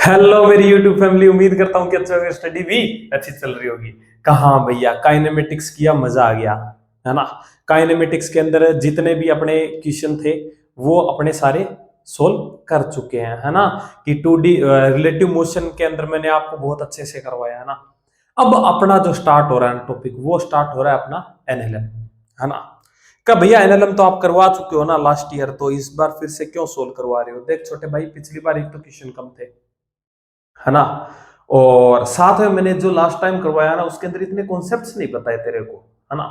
Hello मेरी YouTube family, उम्मीद करता हूँ कि अच्छा होगा, स्टडी भी अच्छी चल रही होगी। कहाँ भैया, काइनेमेटिक्स किया, मजा आ गया, है ना। काइनेमेटिक्स के अंदर जितने भी अपने क्वेश्चन थे वो अपने सारे सोल्व कर चुके हैं, है ना। कि 2D रिलेटिव मोशन के अंदर मैंने आपको बहुत अच्छे से करवाया, है ना। अब अपना जो स्टार्ट हो रहा है टॉपिक, वो स्टार्ट हो रहा है अपना एनएलएम, है ना। कब भैया, एनएलएम तो आप करवा चुके हो ना लास्ट ईयर, तो इस बार फिर से क्यों सोल्व करवा रहे हो? देख छोटे भाई, पिछली बार एक तो क्वेश्चन कम थे, है ना। और साथ में मैंने जो लास्ट टाइम करवाया ना, उसके अंदर इतने कॉन्सेप्ट्स नहीं बताए तेरे को, है ना।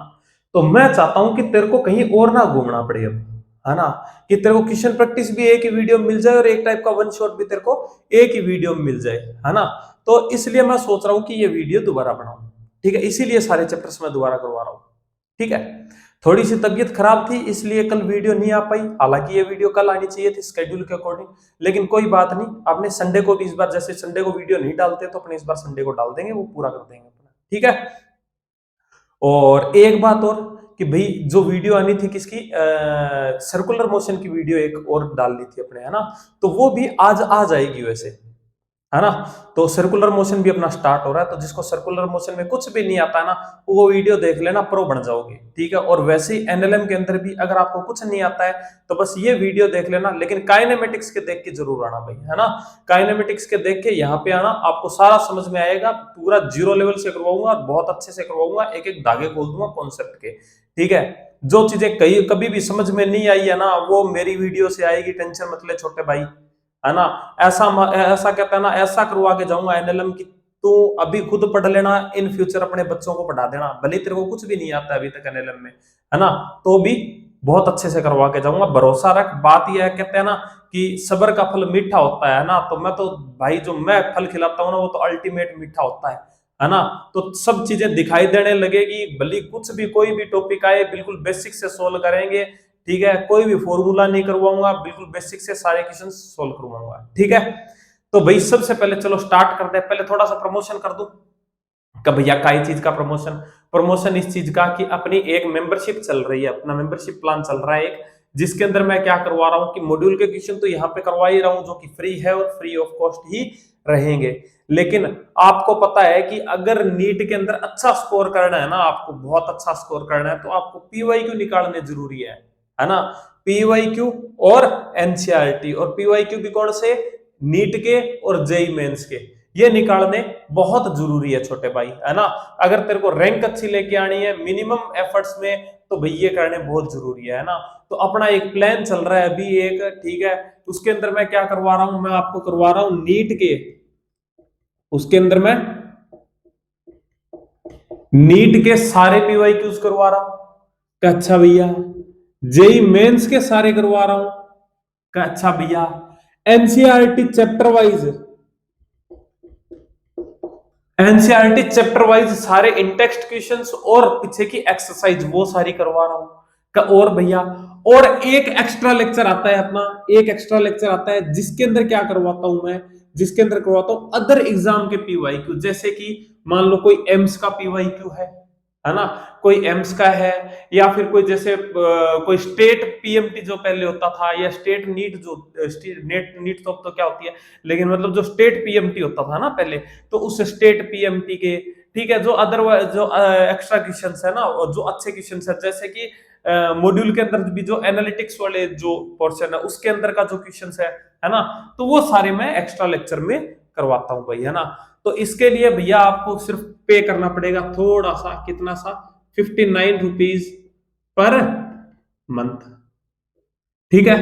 तो मैं चाहता हूं कि तेरे को कहीं और ना घूमना पड़े अब, है ना। कि तेरे को क्वेश्चन प्रैक्टिस भी एक ही वीडियो में मिल जाए और एक टाइप का वन शॉट भी तेरे को एक ही वीडियो में मिल जाए, है ना। तो इसलिए मैं सोच रहा हूं कि ये वीडियो दोबारा बनाऊं, ठीक है। इसीलिए सारे चैप्टर्स मैं दोबारा करवा रहा हूं, ठीक है। थोड़ी सी तबीयत खराब थी, इसलिए कल वीडियो नहीं आ पाई। हालांकि ये वीडियो कल आनी चाहिए थी स्केड्यूल के अकॉर्डिंग, लेकिन कोई बात नहीं। आपने संडे को भी, इस बार जैसे संडे को वीडियो नहीं डालते तो अपने इस बार संडे को डाल देंगे, वो पूरा कर देंगे अपना, ठीक है। और एक बात और, कि भाई जो वीडियो आनी थी किसकी, सर्कुलर मोशन की वीडियो एक और डालनी थी अपने, है ना। तो वो भी आज आ जाएगी वैसे, है ना। तो सर्कुलर मोशन भी अपना स्टार्ट हो रहा है, तो जिसको सर्कुलर मोशन में कुछ भी नहीं आता है ना, वो वीडियो देख लेना, प्रो बन जाओगे, ठीक है। और वैसे ही एनएलएम के अंदर भी अगर आपको कुछ नहीं आता है तो बस ये वीडियो देख लेना, लेकिन काइनेमेटिक्स के देख के जरूर आना भाई, है ना। काइनेमेटिक्स के देख के यहाँ पे आना, आपको सारा समझ में आएगा। पूरा जीरो लेवल से करवाऊंगा, बहुत अच्छे से करवाऊंगा, एक एक धागे खोल दूंगा कॉन्सेप्ट के, ठीक है। जो चीजें कहीं कभी भी समझ में नहीं आई है ना, वो मेरी वीडियो से आएगी, टेंशन मत ले छोटे भाई, है ना। ऐसा कहता है ना, ऐसा करवा के जाऊंगा एनएलएम की, तू अभी खुद पढ़ लेना, इन फ्यूचर अपने बच्चों को पढ़ा देना, भले तेरे को कुछ भी नहीं आता अभी तक एनएलएम में, है ना। तो भी बहुत अच्छे से करवा के जाऊंगा, भरोसा रख। बात यह कहते हैं ना कि सब्र का फल मीठा होता है ना, तो मैं तो भाई जो मैं फल खिलाता हूँ ना, वो तो अल्टीमेट मीठा होता है ना। तो सब चीजें दिखाई देने लगेगी, भले कुछ भी कोई भी टॉपिक आए, बिल्कुल बेसिक से सोल्व करेंगे, ठीक है। कोई भी फॉर्मूला नहीं करवाऊंगा, बिल्कुल बेसिक से सारे क्वेश्चन सोल्व करवाऊंगा, ठीक है। तो भाई सबसे पहले चलो स्टार्ट करते हैं। पहले थोड़ा सा प्रमोशन कर दूं कि भैया काई चीज का प्रमोशन। प्रमोशन इस चीज का कि अपनी एक मेंबरशिप चल रही है, अपना मेंबरशिप प्लान चल रहा है एक, जिसके अंदर मैं क्या करवा रहा हूं कि मॉड्यूल के क्वेश्चन तो यहाँ पे करवा ही रहा हूं, जो कि फ्री है और फ्री ऑफ कॉस्ट ही रहेंगे। लेकिन आपको पता है कि अगर नीट के अंदर अच्छा स्कोर करना है ना, आपको बहुत अच्छा स्कोर करना है, तो आपको पीवाईक्यू निकालने जरूरी है ना। पीवाईक्यू और एनसीईआरटी, और पीवाईक्यू भी कौन से, नीट के और जेई मेंस के, ये निकालने बहुत जरूरी है छोटे भाई, है ना। अगर तेरे को रैंक अच्छी लेके आनी है मिनिमम एफर्ट्स में, तो भाई ये करने बहुत जरूरी है ना। तो अपना एक प्लान चल रहा है अभी एक, ठीक है। उसके अंदर मैं क्या करवा रहा हूं, मैं आपको करवा रहा हूं नीट के, उसके अंदर मैं नीट के सारे पीवाईक्यूज करवा रहा हूं। का अच्छा भैया, जेई मेंस के सारे करवा रहा हूं। का अच्छा भैया, NCERT chapter wise, NCERT chapter wise सारे इंटेक्स्ट क्वेश्चंस और पीछे की एक्सरसाइज वो सारी करवा रहा हूं। और भैया, और एक एक्स्ट्रा लेक्चर आता है अपना, एक एक्स्ट्रा लेक्चर आता है जिसके अंदर क्या करवाता हूं मैं, जिसके अंदर करवाता हूं अदर एग्जाम के पीवाईक्यू। जैसे कि मान लो कोई एम्स का पीवाईक्यू है ना, कोई एम्स का है, या फिर कोई जैसे कोई स्टेट पीएमटी जो पहले होता था, या स्टेट नीट जो नेट नीट तो क्या होती है, लेकिन मतलब जो स्टेट पीएमटी होता था ना पहले, तो उस स्टेट पीएमटी के, ठीक है, जो अदरवाइज जो एक्स्ट्रा क्वेश्चन है ना, और जो अच्छे क्वेश्चन है, जैसे कि मॉड्यूल के अंदर भी जो एनालिटिक्स वाले जो पोर्शन है, उसके अंदर का जो क्वेश्चन है ना, तो वो सारे मैं एक्स्ट्रा लेक्चर में करवाता हूं भाई, है ना। तो इसके लिए भैया आपको सिर्फ पे करना पड़ेगा थोड़ा सा, कितना सा, 59 रुपीज पर मंथ, ठीक है,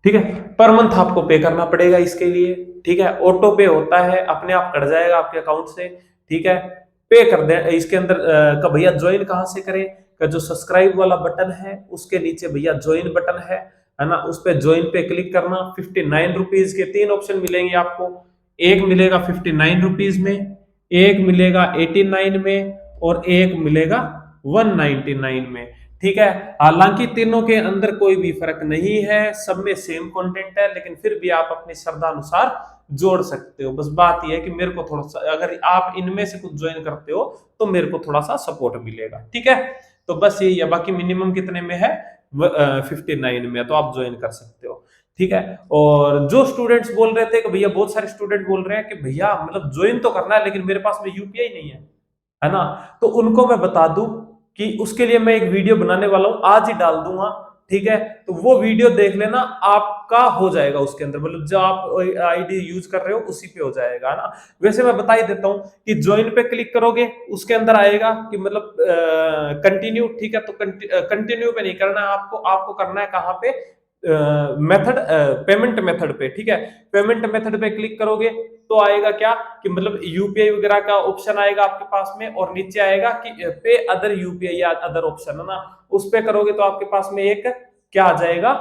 ठीक है। पर मंथ आपको पे करना पड़ेगा इसके लिए, ठीक है। ऑटो पे होता है, अपने आप कट जाएगा आपके अकाउंट से, ठीक है। पे कर दे इसके अंदर का भैया ज्वाइन कहां से करें, का जो सब्सक्राइब वाला बटन है उसके नीचे भैया ज्वाइन बटन है ना, उस पे ज्वाइन पे क्लिक करना। 59 रुपीज के 3 ऑप्शन मिलेंगे आपको, एक मिलेगा 59 रुपीज में, एक मिलेगा 89 में, और एक मिलेगा 199 में, ठीक है। हालांकि तीनों के अंदर कोई भी फर्क नहीं है, सब में सेम कंटेंट है, लेकिन फिर भी आप अपनी श्रद्धा अनुसार जोड़ सकते हो। बस बात यह है कि मेरे को थोड़ा सा, अगर आप इनमें से कुछ ज्वाइन करते हो तो मेरे को थोड़ा सा सपोर्ट मिलेगा, ठीक है। तो बस यही है, बाकी मिनिमम कितने में है, 59 में, तो आप ज्वाइन कर सकते हो। ठीक है। और जो स्टूडेंट्स बोल रहे थे कि भैया, बहुत सारे स्टूडेंट बोल रहे हैं कि भैया मतलब ज्वाइन तो करना है लेकिन मेरे पास में यूपीआई नहीं है ना, तो उनको मैं बता दूं कि उसके लिए मैं एक वीडियो बनाने वाला हूं, आज ही डाल दूंगा, ठीक है। तो वो वीडियो देख लेना, आपका हो जाएगा उसके अंदर, मतलब जो आप आईडी यूज कर रहे हो उसी पे हो जाएगा, है ना। वैसे मैं बता ही देता हूं कि ज्वाइन पे क्लिक करोगे, उसके अंदर आएगा कि मतलब कंटिन्यू, ठीक है। तो कंटिन्यू पे नहीं करना है आपको, आपको करना है कहां पे, मेथड, पेमेंट मेथड पे, ठीक है। पेमेंट मेथड पे क्लिक करोगे तो आएगा क्या कि मतलब यूपीआई वगैरह का ऑप्शन आएगा आपके पास में, और नीचे आएगा कि पे अदर यूपीआई या अदर ऑप्शन, है ना। उस पे करोगे तो आपके पास में एक क्या आ जाएगा,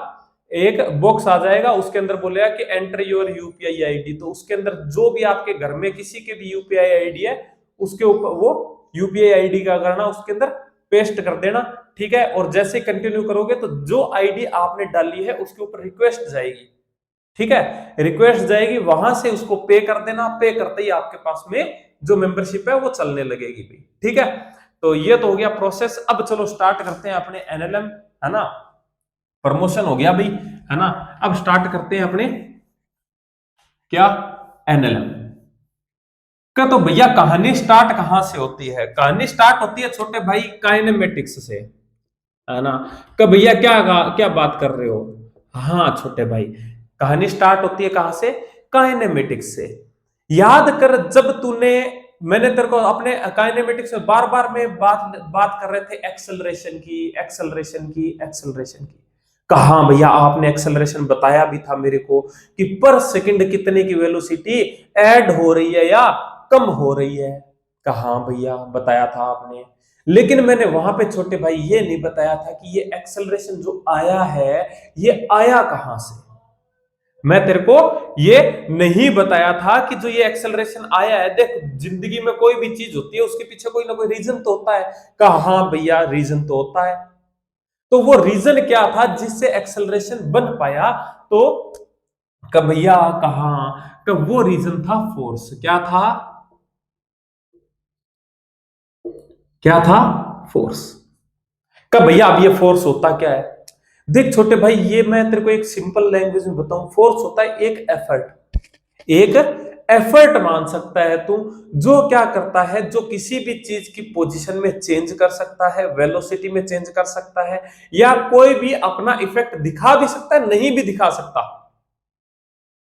एक बॉक्स आ जाएगा, उसके अंदर बोलेगा कि एंटर योर यूपीआई आईडी। तो उसके अंदर जो भी आपके घर में किसी के भी यूपीआई आईडी है, उसके ऊपर वो यूपीआई आईडी का करना, उसके अंदर पेस्ट कर देना, ठीक है। और जैसे कंटिन्यू करोगे तो जो आईडी आपने डाली है उसके ऊपर रिक्वेस्ट जाएगी, ठीक है। रिक्वेस्ट जाएगी, वहां से उसको पे कर देना, पे करते ही आपके पास में जो मेंबरशिप है वो चलने लगेगी भाई, ठीक है। तो ये तो हो गया प्रोसेस। अब चलो स्टार्ट करते हैं अपने एनएलएम, है ना। प्रमोशन हो गया भाई, है ना। अब स्टार्ट करते हैं अपने क्या, एनएलएम का। तो भैया कहानी स्टार्ट कहां से होती है, कहानी स्टार्ट होती है छोटे भाई काइनेमेटिक्स से, है ना। का भैया क्या क्या बात कर रहे हो, हाँ छोटे भाई, कहानी स्टार्ट होती है कहां से, काइनेमेटिक्स से। याद कर जब तूने, मैंने तेरे को अपने काइनेमेटिक्स में बार बार में बात बात कर रहे थे एक्सेलरेशन की, एक्सेलरेशन की, एक्सेलरेशन की। कहा भैया आपने एक्सेलरेशन बताया भी था मेरे को कि पर सेकंड कितने की वेलोसिटी ऐड हो रही है या कम हो रही है। कहा भैया बताया था आपने, लेकिन मैंने वहां पे छोटे भाई ये नहीं बताया था कि ये एक्सेलरेशन जो आया है ये आया कहां से। मैं तेरे को ये नहीं बताया था कि जो ये एक्सेलरेशन आया है, देख जिंदगी में कोई भी चीज होती है उसके पीछे कोई ना कोई रीजन तो होता है। कहा हाँ भैया रीजन तो होता है। तो वो रीजन क्या था जिससे एक्सेलरेशन बन पाया, तो कब भैया कहा, कब वो रीजन था फोर्स। क्या था, क्या था, फोर्स। कब भैया अब ये फोर्स होता क्या है, देख छोटे भाई ये मैं तेरे को एक सिंपल लैंग्वेज में बताऊं, फोर्स होता है एक एफर्ट, एक एफर्ट मान सकता है तू, जो क्या करता है, जो किसी भी चीज की पोजीशन में चेंज कर सकता है, वेलोसिटी में चेंज कर सकता है, या कोई भी अपना इफेक्ट दिखा भी सकता है, नहीं भी दिखा सकता।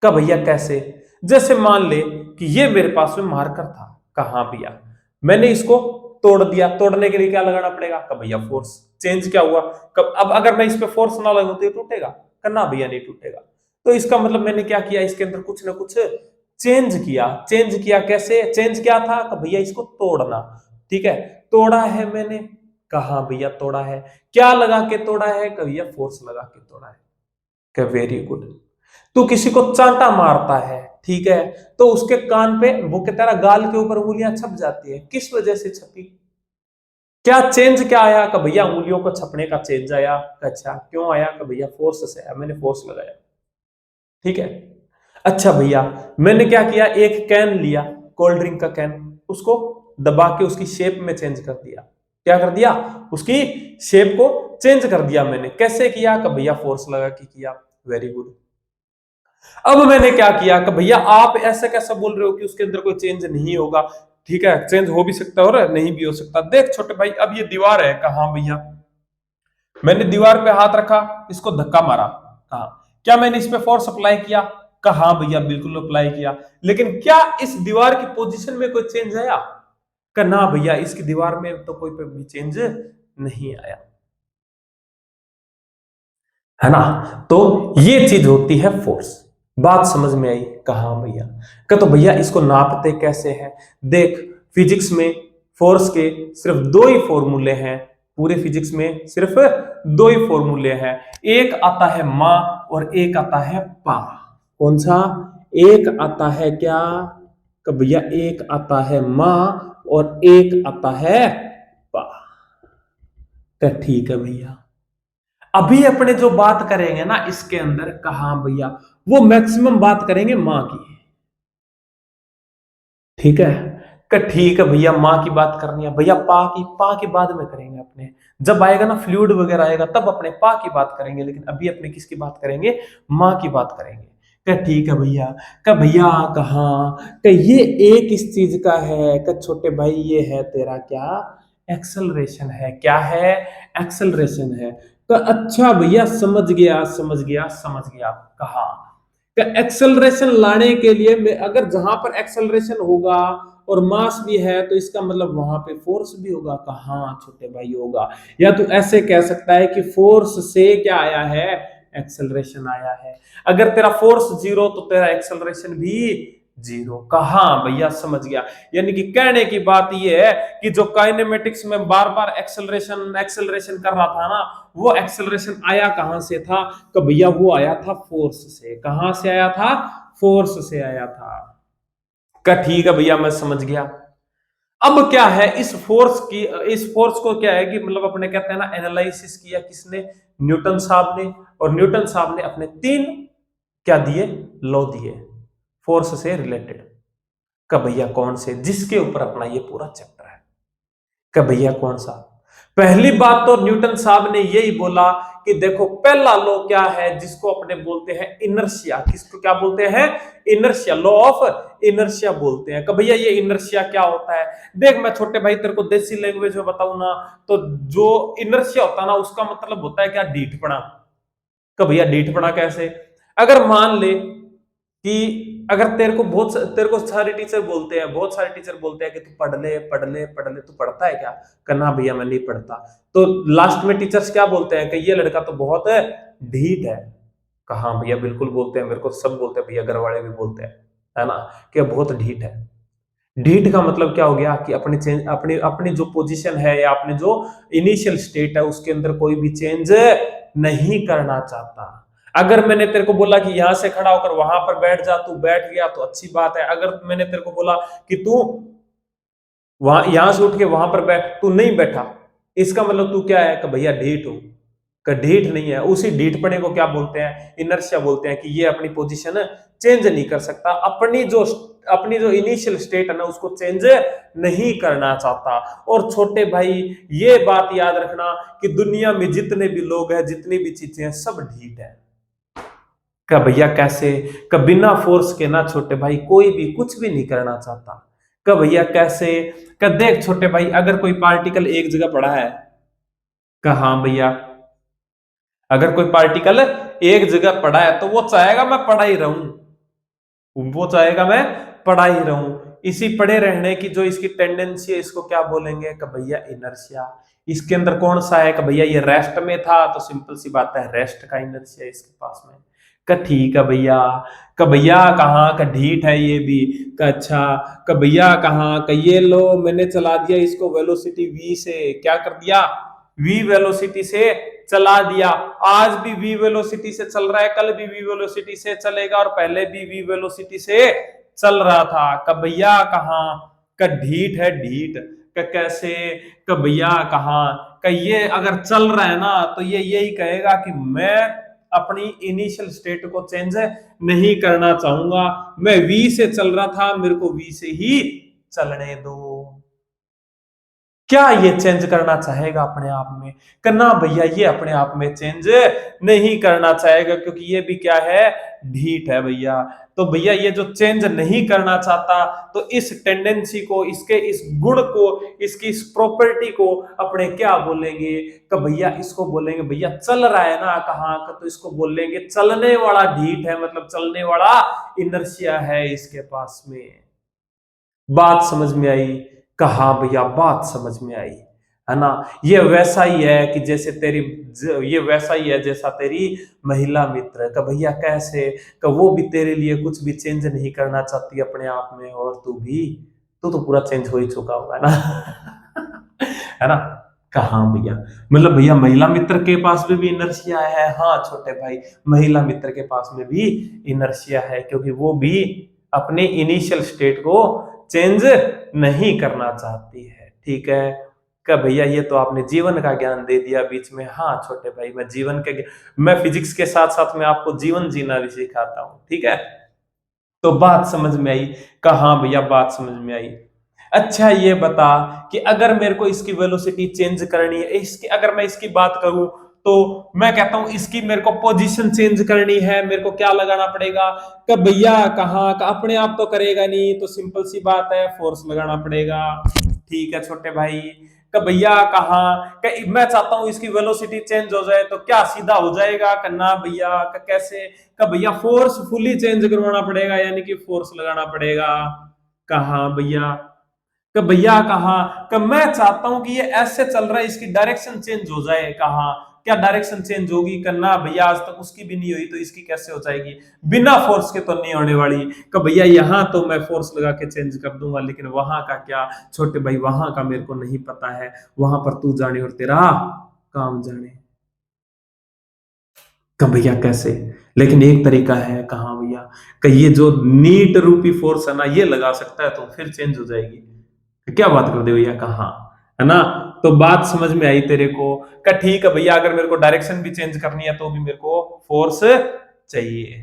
का भैया कैसे, जैसे मान ले कि ये मेरे पास में मार्कर था, कहां भैया मैंने इसको तोड़ दिया, तोड़ने के लिए क्या लगाना पड़ेगा, का भैया फोर्स। चेंज क्या हुआ, कब, अब अगर मैं इस पे फोर्स ना लगाऊं तो ये टूटेगा, करना भैया नहीं टूटेगा। तो इसका मतलब मैंने क्या किया, इसके अंदर कुछ ना कुछ चेंज किया। चेंज किया कैसे, चेंज क्या था कि भैया इसको तोड़ना, ठीक है। तोड़ा है मैंने, कहा भैया तोड़ा है, क्या लगा के तोड़ा है, कि भैया फोर्स लगा के तोड़ा है। कि वेरी गुड। तू किसी को चांटा मारता है, ठीक है, तो उसके कान पे वो के तेरा गाल के ऊपर उंगलियां छप जाती है, किस वजह से छपी, क्या चेंज क्या आया, कि भैया उंगलियों को छपने का चेंज आया। अच्छा क्यों आया, कि भैया फोर्स से आया, मैंने फोर्स लगाया, ठीक है। अच्छा भैया मैंने क्या किया, एक कैन लिया, कोल्ड ड्रिंक का कैन, उसको दबा के उसकी शेप में चेंज कर दिया। क्या कर दिया, उसकी शेप को चेंज कर दिया मैंने। कैसे किया, कि भैया फोर्स लगा के किया। Very good. अब मैंने क्या किया, कि भैया आप ऐसा कैसा बोल रहे हो कि उसके अंदर कोई चेंज नहीं होगा, ठीक है चेंज हो भी सकता है और नहीं भी हो सकता। देख छोटे भाई अब ये दीवार है, कहा भैया मैंने दीवार पे हाथ रखा, इसको धक्का मारा, कहा क्या मैंने इस पे फोर्स अप्लाई किया, कहा भैया बिल्कुल अप्लाई किया। लेकिन क्या इस दीवार की पोजीशन में कोई चेंज आया, का ना भैया इसकी दीवार में तो कोई भी चेंज नहीं आया, है ना। तो ये चीज होती है फोर्स। बात समझ में आई, कहा भैया, का तो भैया इसको नापते कैसे हैं, देख फिजिक्स में फोर्स के सिर्फ दो ही फॉर्मूले हैं, पूरे फिजिक्स में सिर्फ दो ही फॉर्मूले हैं। एक आता है मा और एक आता है पा। कौन सा, एक आता है क्या, कि भैया एक आता है मा और एक आता है पा। तो ठीक है भैया, अभी अपने जो बात करेंगे ना इसके अंदर, कहा भैया वो मैक्सिमम बात करेंगे मां की, ठीक है। ठीक है भैया, माँ की बात करनी है भैया, पा की बाद में करेंगे अपने, जब आएगा ना फ्लूइड वगैरह आएगा तब अपने पा की बात करेंगे, लेकिन अभी अपने किसकी बात करेंगे, माँ की बात करेंगे। ठीक है भैया, भैया कहाँ, ये एक इस चीज का है, छोटे भाई ये है तेरा क्या, एक्सेलरेशन है, क्या है, एक्सेलरेशन है। अच्छा भैया, समझ गया समझ गया समझ गया। कहा एक्सेलरेशन लाने के लिए अगर जहां पर एक्सेलरेशन होगा और मास भी है तो इसका मतलब वहां पे फोर्स भी होगा। कहा छोटे भाई होगा, या तो ऐसे कह सकता है कि फोर्स से क्या आया है, एक्सेलरेशन आया है। अगर तेरा फोर्स जीरो तो तेरा एक्सेलरेशन भी जीरो। कहा भैया, समझ गया। यानी कि कहने की बात यह है कि जो काइनेमेटिक्स में बार बार एक्सेलरेशन एक्सेलरेशन कर रहा था ना, वो एक्सेलरेशन आया कहां से था, तो भैया वो आया था फोर्स से। कहां से आया था, फोर्स से आया था। ठीक है भैया, मैं समझ गया। अब क्या है, इस फोर्स को क्या है कि मतलब अपने कहते हैं ना, एनालिसिस किया किसने, न्यूटन साहब ने। और न्यूटन साहब ने अपने 3 क्या दिए, लॉ दिए फोर्स से रिलेटेड। भैया कौन से, जिसके ऊपर अपना ये पूरा चैप्टर है। भैया कौन सा। पहली बात तो न्यूटन साहब ने यही बोला कि देखो, पहला लॉ क्या है जिसको अपने बोलते हैं इनर्शिया। किसको क्या बोलते हैं, इनर्शिया, लॉ ऑफ इनर्शिया बोलते हैं। भैया ये इनर्शिया क्या होता है, देख मैं छोटे भाई तेरे को देसी लैंग्वेज में बताऊं ना, तो जो इनर्शिया होता है ना, उसका मतलब होता है क्या, ढीठपना। भैया ढीठपना कैसे, अगर मान ले कि अगर तेरे को सारे टीचर बोलते हैं, बहुत सारे टीचर बोलते हैं कि तू पढ़ ले पढ़ ले पढ़ ले, तू पढ़ता है क्या, करना भैया मैं नहीं पढ़ता। तो लास्ट में टीचर्स क्या बोलते हैं कि ये लड़का तो बहुत ढीठ है। कहा भैया, बिल्कुल बोलते हैं, मेरे को सब बोलते हैं भैया, घर वाले भी बोलते हैं, है ना, कि बहुत ढीठ है। ढीठ का मतलब क्या हो गया कि अपनी अपनी जो पोजीशन है या अपने जो इनिशियल स्टेट है उसके अंदर कोई भी चेंज नहीं करना चाहता। अगर मैंने तेरे को बोला कि यहां से खड़ा होकर वहां पर बैठ जा, तू बैठ गया तो अच्छी बात है। अगर मैंने तेरे को बोला कि तू वहां यहां से उठ के वहां पर बैठ, तू नहीं बैठा, इसका मतलब तू क्या है कि भैया ढीठ हो। ढीठ नहीं है, उसी ढीठपने को क्या बोलते हैं, इनर्शिया बोलते हैं, कि ये अपनी पोजीशन चेंज नहीं कर सकता, अपनी जो इनिशियल स्टेट है ना उसको चेंज नहीं करना चाहता। और छोटे भाई ये बात याद रखना कि दुनिया में जितने भी लोग हैं, जितनी भी चीजें हैं, सब ढीठ है। भैया कैसे, बिना फोर्स के ना छोटे भाई कोई भी कुछ भी नहीं करना चाहता। भैया कैसे, देख छोटे भाई, अगर कोई पार्टिकल एक जगह पड़ा है, हाँ भैया, अगर कोई पार्टिकल एक जगह पड़ा है तो वो चाहेगा मैं पड़ा ही रहूं, वो चाहेगा मैं पड़ा ही रहूं। इसी पड़े रहने की जो इसकी टेंडेंसी है, इसको क्या बोलेंगे कि भैया इनर्शिया। इसके अंदर कौन सा है कि भैया ये रेस्ट में था, तो सिंपल सी बात है, रेस्ट का इनर्शिया इसके पास में। ठीक है भैया, भैया कहाँ का ढीठ है ये भी, अच्छा, भैया कहाँ का, ये लो मैंने चला दिया इसको वेलोसिटी v से, क्या कर दिया, v वेलोसिटी से चला दिया। आज भी v वेलोसिटी से चल रहा है, कल भी v वेलोसिटी से चलेगा, और पहले भी v वेलोसिटी से चल रहा था। भैया कहाँ का, ढीठ है ढीठ। कैसे, भैया कहाँ का, ये अगर चल रहा है ना तो ये यही कहेगा कि मैं अपनी इनिशियल स्टेट को चेंज नहीं करना चाहूंगा, मैं वी से चल रहा था, मेरे को वी से ही चलने दो। क्या ये चेंज करना चाहेगा अपने आप में, करना भैया ये अपने आप में चेंज नहीं करना चाहेगा, क्योंकि ये भी क्या है, ढीठ है भैया। तो भैया ये जो चेंज नहीं करना चाहता, तो इस टेंडेंसी को, इसके इस गुण को, इसकी इस प्रॉपर्टी को अपने क्या बोलेंगे, कि भैया इसको बोलेंगे, भैया चल रहा है ना कहाँ का, तो इसको बोलेंगे चलने वाला ढीठ है, मतलब चलने वाला इनर्शिया है इसके पास में। बात समझ में आई, कहा भैया बात समझ में आई, है ना। ये वैसा ही है कि जैसे ये वैसा ही है जैसा तेरी महिला मित्र का। भैया कैसे, का वो भी तेरे लिए कुछ भी चेंज नहीं करना चाहती अपने आप में, और तू तो पूरा चेंज हो ही चुका होगा ना। है ना। कहा भैया, मतलब भैया महिला मित्र के पास भी इनर्शिया है, हाँ छोटे भाई, महिला मित्र के पास में भी इनर्शिया है, क्योंकि वो भी अपने इनिशियल स्टेट को चेंज नहीं करना चाहती है। ठीक है, भैया ये तो आपने जीवन का ज्ञान दे दिया बीच में। हाँ छोटे भाई, मैं फिजिक्स के साथ साथ में आपको जीवन जीना भी सिखाता हूँ। ठीक है, तो बात समझ में आई, कहा भैया बात समझ में आई। अच्छा ये बता कि अगर मेरे को इसकी वेलोसिटी चेंज करनी है, इसकी अगर मैं इसकी बात करूं तो मैं कहता हूं इसकी मेरे को पोजीशन चेंज करनी है, मेरे को क्या लगाना पड़ेगा? कि भैया कहाँ का अपने आप तो करेगा नहीं, तो सिंपल सी बात है फोर्स लगाना पड़ेगा। ठीक है छोटे भाई। कि भैया कहाँ कि मैं चाहता हूं इसकी वेलोसिटी चेंज हो जाए तो क्या सीधा हो जाएगा? कि ना भैया कि कैसे? कि भैया फोर्स फुली चेंज करवाना पड़ेगा, यानी कि फोर्स लगाना पड़ेगा। कहाँ भैया? कि भैया कहा कि मैं चाहता हूं कि ये ऐसे चल रहा है, इसकी डायरेक्शन चेंज हो जाए। कहा क्या डायरेक्शन चेंज होगी? करना भैया आज तक उसकी भी नहीं हुई तो इसकी कैसे हो जाएगी? बिना फोर्स के तो नहीं होने वाली। कि भैया यहां तो मैं फोर्स लगा के चेंज कर दूंगा, लेकिन वहां का क्या छोटे भाई, वहां का मेरे को नहीं पता है, वहां पर तू जाने और तेरा काम जाने। कि भैया कैसे? लेकिन एक तरीका है। कहा भैया? कि ये जो नीट रूपी फोर्स है ना, ये लगा सकता है तो फिर चेंज हो जाएगी। क्या बात कर दे भैया? कहा है ना? तो बात समझ में आई तेरे को? का ठीक है भैया, अगर मेरे को डायरेक्शन भी चेंज करनी है तो भी मेरे को फोर्स चाहिए।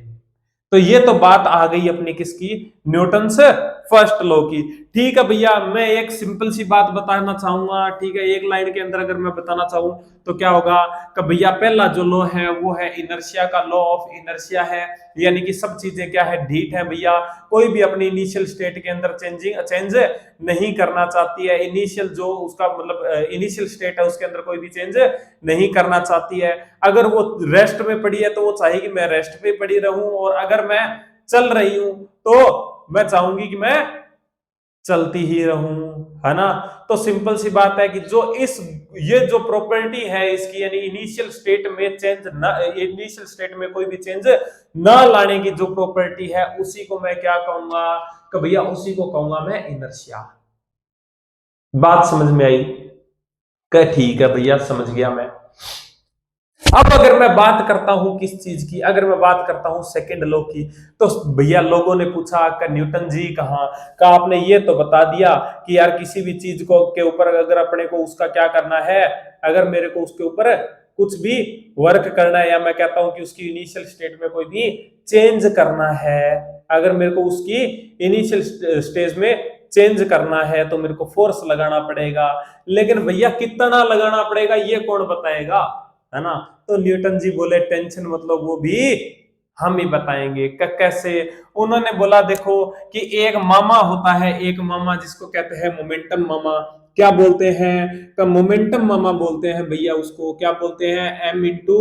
तो ये तो बात आ गई अपनी किसकी? न्यूटन से फर्स्ट लॉ की। ठीक है भैया, मैं एक सिंपल सी बात बताना चाहूंगा। ठीक है, एक लाइन के अंदर अगर मैं बताना चाहूं तो क्या होगा? कि भैया पहला जो लॉ है वो है इनर्शिया का, लॉ ऑफ इनर्शिया है। यानी कि सब चीजें क्या है? ढीठ है भैया। कोई भी अपनी इनिशियल स्टेट के अंदर चेंज नहीं करना चाहती है। इनिशियल जो उसका मतलब इनिशियल स्टेट है उसके अंदर कोई भी चेंज नहीं करना चाहती है। अगर वो रेस्ट में पड़ी है तो वो चाहेगी मैं रेस्ट पे पड़ी रहूं, और अगर मैं चल रही हूं तो मैं चाहूंगी कि मैं चलती ही रहूं। है ना? तो सिंपल सी बात है कि जो इस ये जो प्रॉपर्टी है इसकी, यानी इनिशियल स्टेट में चेंज ना, इनिशियल स्टेट में कोई भी चेंज ना लाने की जो प्रॉपर्टी है, उसी को मैं क्या कहूंगा? कि भैया उसी को कहूंगा मैं इनर्शिया। बात समझ में आई? कि ठीक है भैया समझ गया मैं। अब अगर मैं बात करता हूं किस चीज की, अगर मैं बात करता हूं सेकंड लॉ की, तो भैया लोगों ने पूछा कि न्यूटन जी कहाँ का, आपने ये तो बता दिया कि यार किसी भी चीज को के ऊपर अगर अपने को उसका क्या करना है, अगर मेरे को उसके ऊपर कुछ भी वर्क करना है, या मैं कहता हूं कि उसकी इनिशियल स्टेट में कोई भी चेंज करना है, अगर मेरे को उसकी इनिशियल स्टेज में चेंज करना है तो मेरे को फोर्स लगाना पड़ेगा। लेकिन भैया कितना लगाना पड़ेगा ये कौन बताएगा? है ना? तो न्यूटन जी बोले टेंशन मतलब वो भी हम ही बताएंगे। कैसे? उन्होंने बोला देखो कि एक मामा होता है, एक मामा जिसको कहते हैं मोमेंटम मामा। क्या बोलते हैं? का मोमेंटम मामा बोलते हैं भैया उसको। क्या बोलते हैं? एम इंटू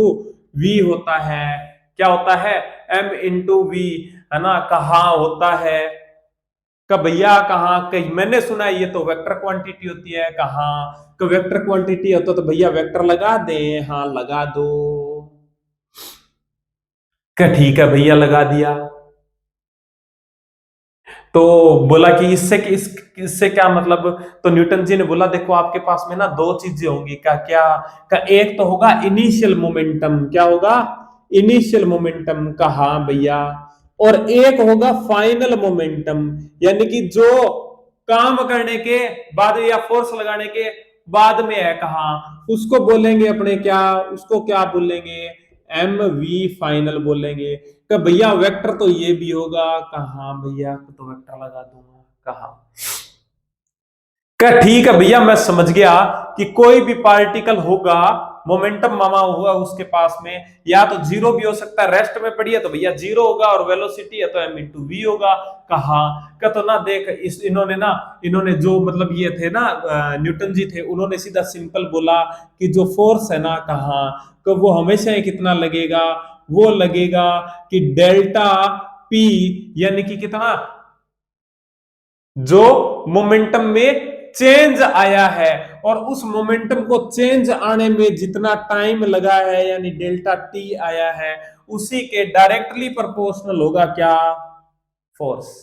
वी होता है। क्या होता है? M into v. है ना? कहाँ होता है? का भैया कहाँ कहीं मैंने सुना है ये तो वेक्टर क्वांटिटी होती है। कहाँ का वेक्टर क्वांटिटी होता तो भैया वेक्टर लगा दे। हाँ लगा दो। क्या ठीक है भैया लगा दिया। तो बोला कि इससे क्या मतलब? तो न्यूटन जी ने बोला देखो आपके पास में ना दो चीजें होंगी। का क्या? का एक तो होगा इनिशियल मोमेंटम। क्या होगा? Initial momentum. का हाँ भैया। और एक होगा फाइनल मोमेंटम, यानी कि जो काम करने के बाद या फोर्स लगाने के बाद में है। कहा उसको बोलेंगे अपने क्या? उसको क्या बोलेंगे? एम वी फाइनल बोलेंगे। कि भैया वेक्टर तो ये भी होगा। कहा भैया तो वेक्टर लगा दूंगा। कहा क्या ठीक है भैया मैं समझ गया कि कोई भी पार्टिकल होगा, मोमेंटम मामा हुआ उसके पास में, या तो जीरो भी हो सकता है, रेस्ट में पड़ी है तो भैया जीरो होगा, और वेलोसिटी है तो एम इंटू वी होगा। कहा का तो ना देख इस इन्होंने जो मतलब ये थे ना न्यूटन जी थे, उन्होंने सीधा सिंपल बोला कि जो फोर्स है ना, कहा तो वो हमेशा ही कितना लगेगा? वो लगेगा कि डेल्टा पी, यानी कि कितना जो मोमेंटम में चेंज आया है, और उस मोमेंटम को चेंज आने में जितना टाइम लगा है, यानी डेल्टा टी आया है, उसी के डायरेक्टली प्रोपोर्शनल होगा क्या? फोर्स।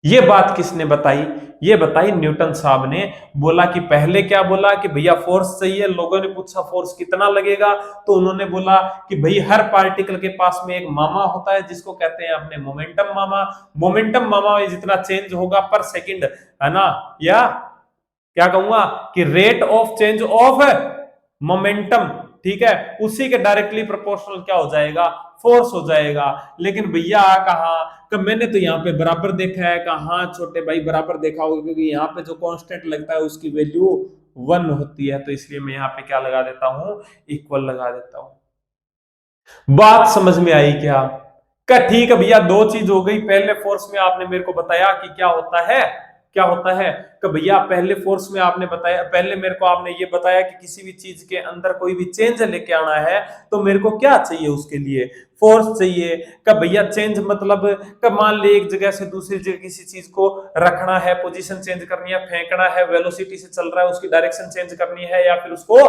ये बात किसने बताई? ये बताई न्यूटन साहब ने। बोला कि पहले क्या बोला कि भैया फोर्स चाहिए, लोगों ने पूछा फोर्स कितना लगेगा, तो उन्होंने बोला कि भाई हर पार्टिकल के पास में एक मामा होता है जिसको कहते हैं अपने मोमेंटम मामा। मोमेंटम मामा में जितना चेंज होगा पर सेकंड, है ना, या क्या कहूंगा कि rate of change of momentum. ठीक है, उसी के डायरेक्टली प्रोपोर्शनल क्या हो जाएगा, फोर्स हो जाएगा। लेकिन भैया कहा कि मैंने तो यहाँ पे बराबर देखा है, कहा छोटे भाई बराबर देखा होगा, क्योंकि यहाँ पे जो कांस्टेंट लगता है उसकी वैल्यू 1 होती है, तो इसलिए मैं यहाँ पे क्या लगा देता हूं, इक्वल लगा देता हूं। बात समझ में आई क्या? ठीक है भैया, दो चीज हो गई। पहले फोर्स में आपने मेरे को बताया कि क्या होता है, क्या होता है कि भैया पहले फोर्स में आपने बताया, पहले मेरे को आपने ये बताया कि किसी भी चीज के अंदर कोई भी चेंज लेके आना है तो मेरे को क्या चाहिए, उसके लिए फोर्स चाहिए। कब भैया चेंज मतलब कब मान ले एक जगह से दूसरी जगह किसी चीज को रखना है, पोजीशन चेंज करनी है, फेंकना है, वेलोसिटी से चल रहा है उसकी डायरेक्शन चेंज करनी है, या फिर उसको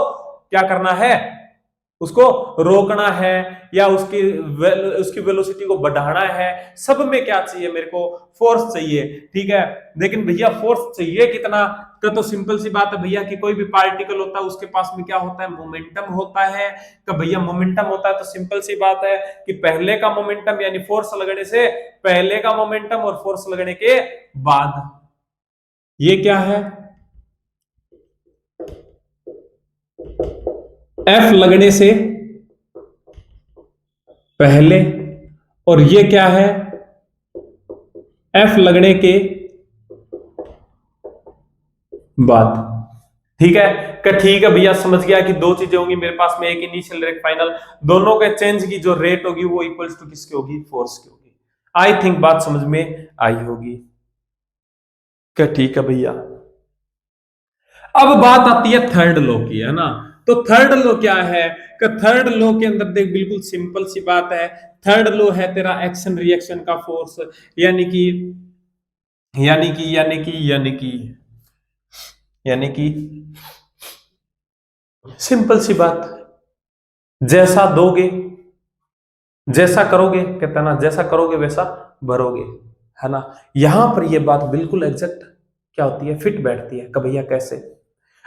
क्या करना है, उसको रोकना है, या उसकी वेलोसिटी को बढ़ाना है, सब में क्या चाहिए मेरे को, फोर्स चाहिए। ठीक है, लेकिन भैया फोर्स चाहिए कितना का, तो सिंपल सी बात है भैया कि कोई भी पार्टिकल होता है उसके पास में क्या होता है, मोमेंटम होता है। तो भैया मोमेंटम होता है तो सिंपल सी बात है कि पहले का मोमेंटम यानी फोर्स लगने से पहले का मोमेंटम और फोर्स लगने के बाद, ये क्या है, एफ लगने से पहले, और ये क्या है, एफ लगने के बाद। ठीक है, ठीक है भैया, समझ गया कि दो चीजें होंगी मेरे पास में, एक इनिशियल एक फाइनल, दोनों के चेंज की जो रेट होगी वो इक्वल्स टू किसकी होगी, फोर्स की होगी। आई थिंक बात समझ में आई होगी। ठीक है भैया, अब बात आती है थर्ड लॉ की, है ना। तो थर्ड लॉ क्या है कि थर्ड लॉ के अंदर देख बिल्कुल सिंपल सी बात है, थर्ड लॉ है तेरा एक्शन रिएक्शन का फोर्स, यानी कि यानी कि यानी कि यानी कि यानी कि सिंपल सी बात, जैसा दोगे जैसा करोगे, कहता ना जैसा करोगे वैसा भरोगे, है ना। यहां पर यह बात बिल्कुल एग्जैक्ट क्या होती है, फिट बैठती है कि भैया कैसे,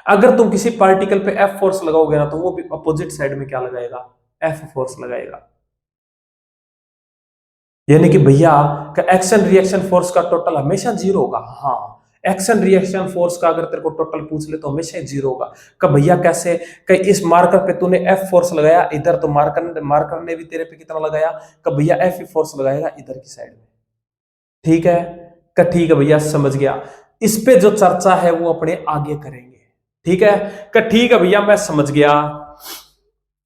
अगर तुम किसी पार्टिकल पे एफ फोर्स लगाओगे ना तो वो भी अपोजिट साइड में क्या लगाएगा, एफ फोर्स लगाएगा। यानी कि भैया का एक्शन रिएक्शन फोर्स का टोटल हमेशा जीरो होगा। हाँ, एक्शन रिएक्शन फोर्स का अगर तेरे को टोटल पूछ ले तो हमेशा जीरो होगा। कब भैया कैसे, कहीं इस मार्कर पे तूने एफ फोर्स लगाया इधर, तो मार्कर ने भी तेरे पे कितना लगाया, कब भैया एफ फोर्स लगाएगा इधर की साइड में। ठीक है, ठीक है भैया, समझ गया। इस पे जो चर्चा है वो अपने आगे करेंगे। ठीक है, ठीक है भैया, मैं समझ गया।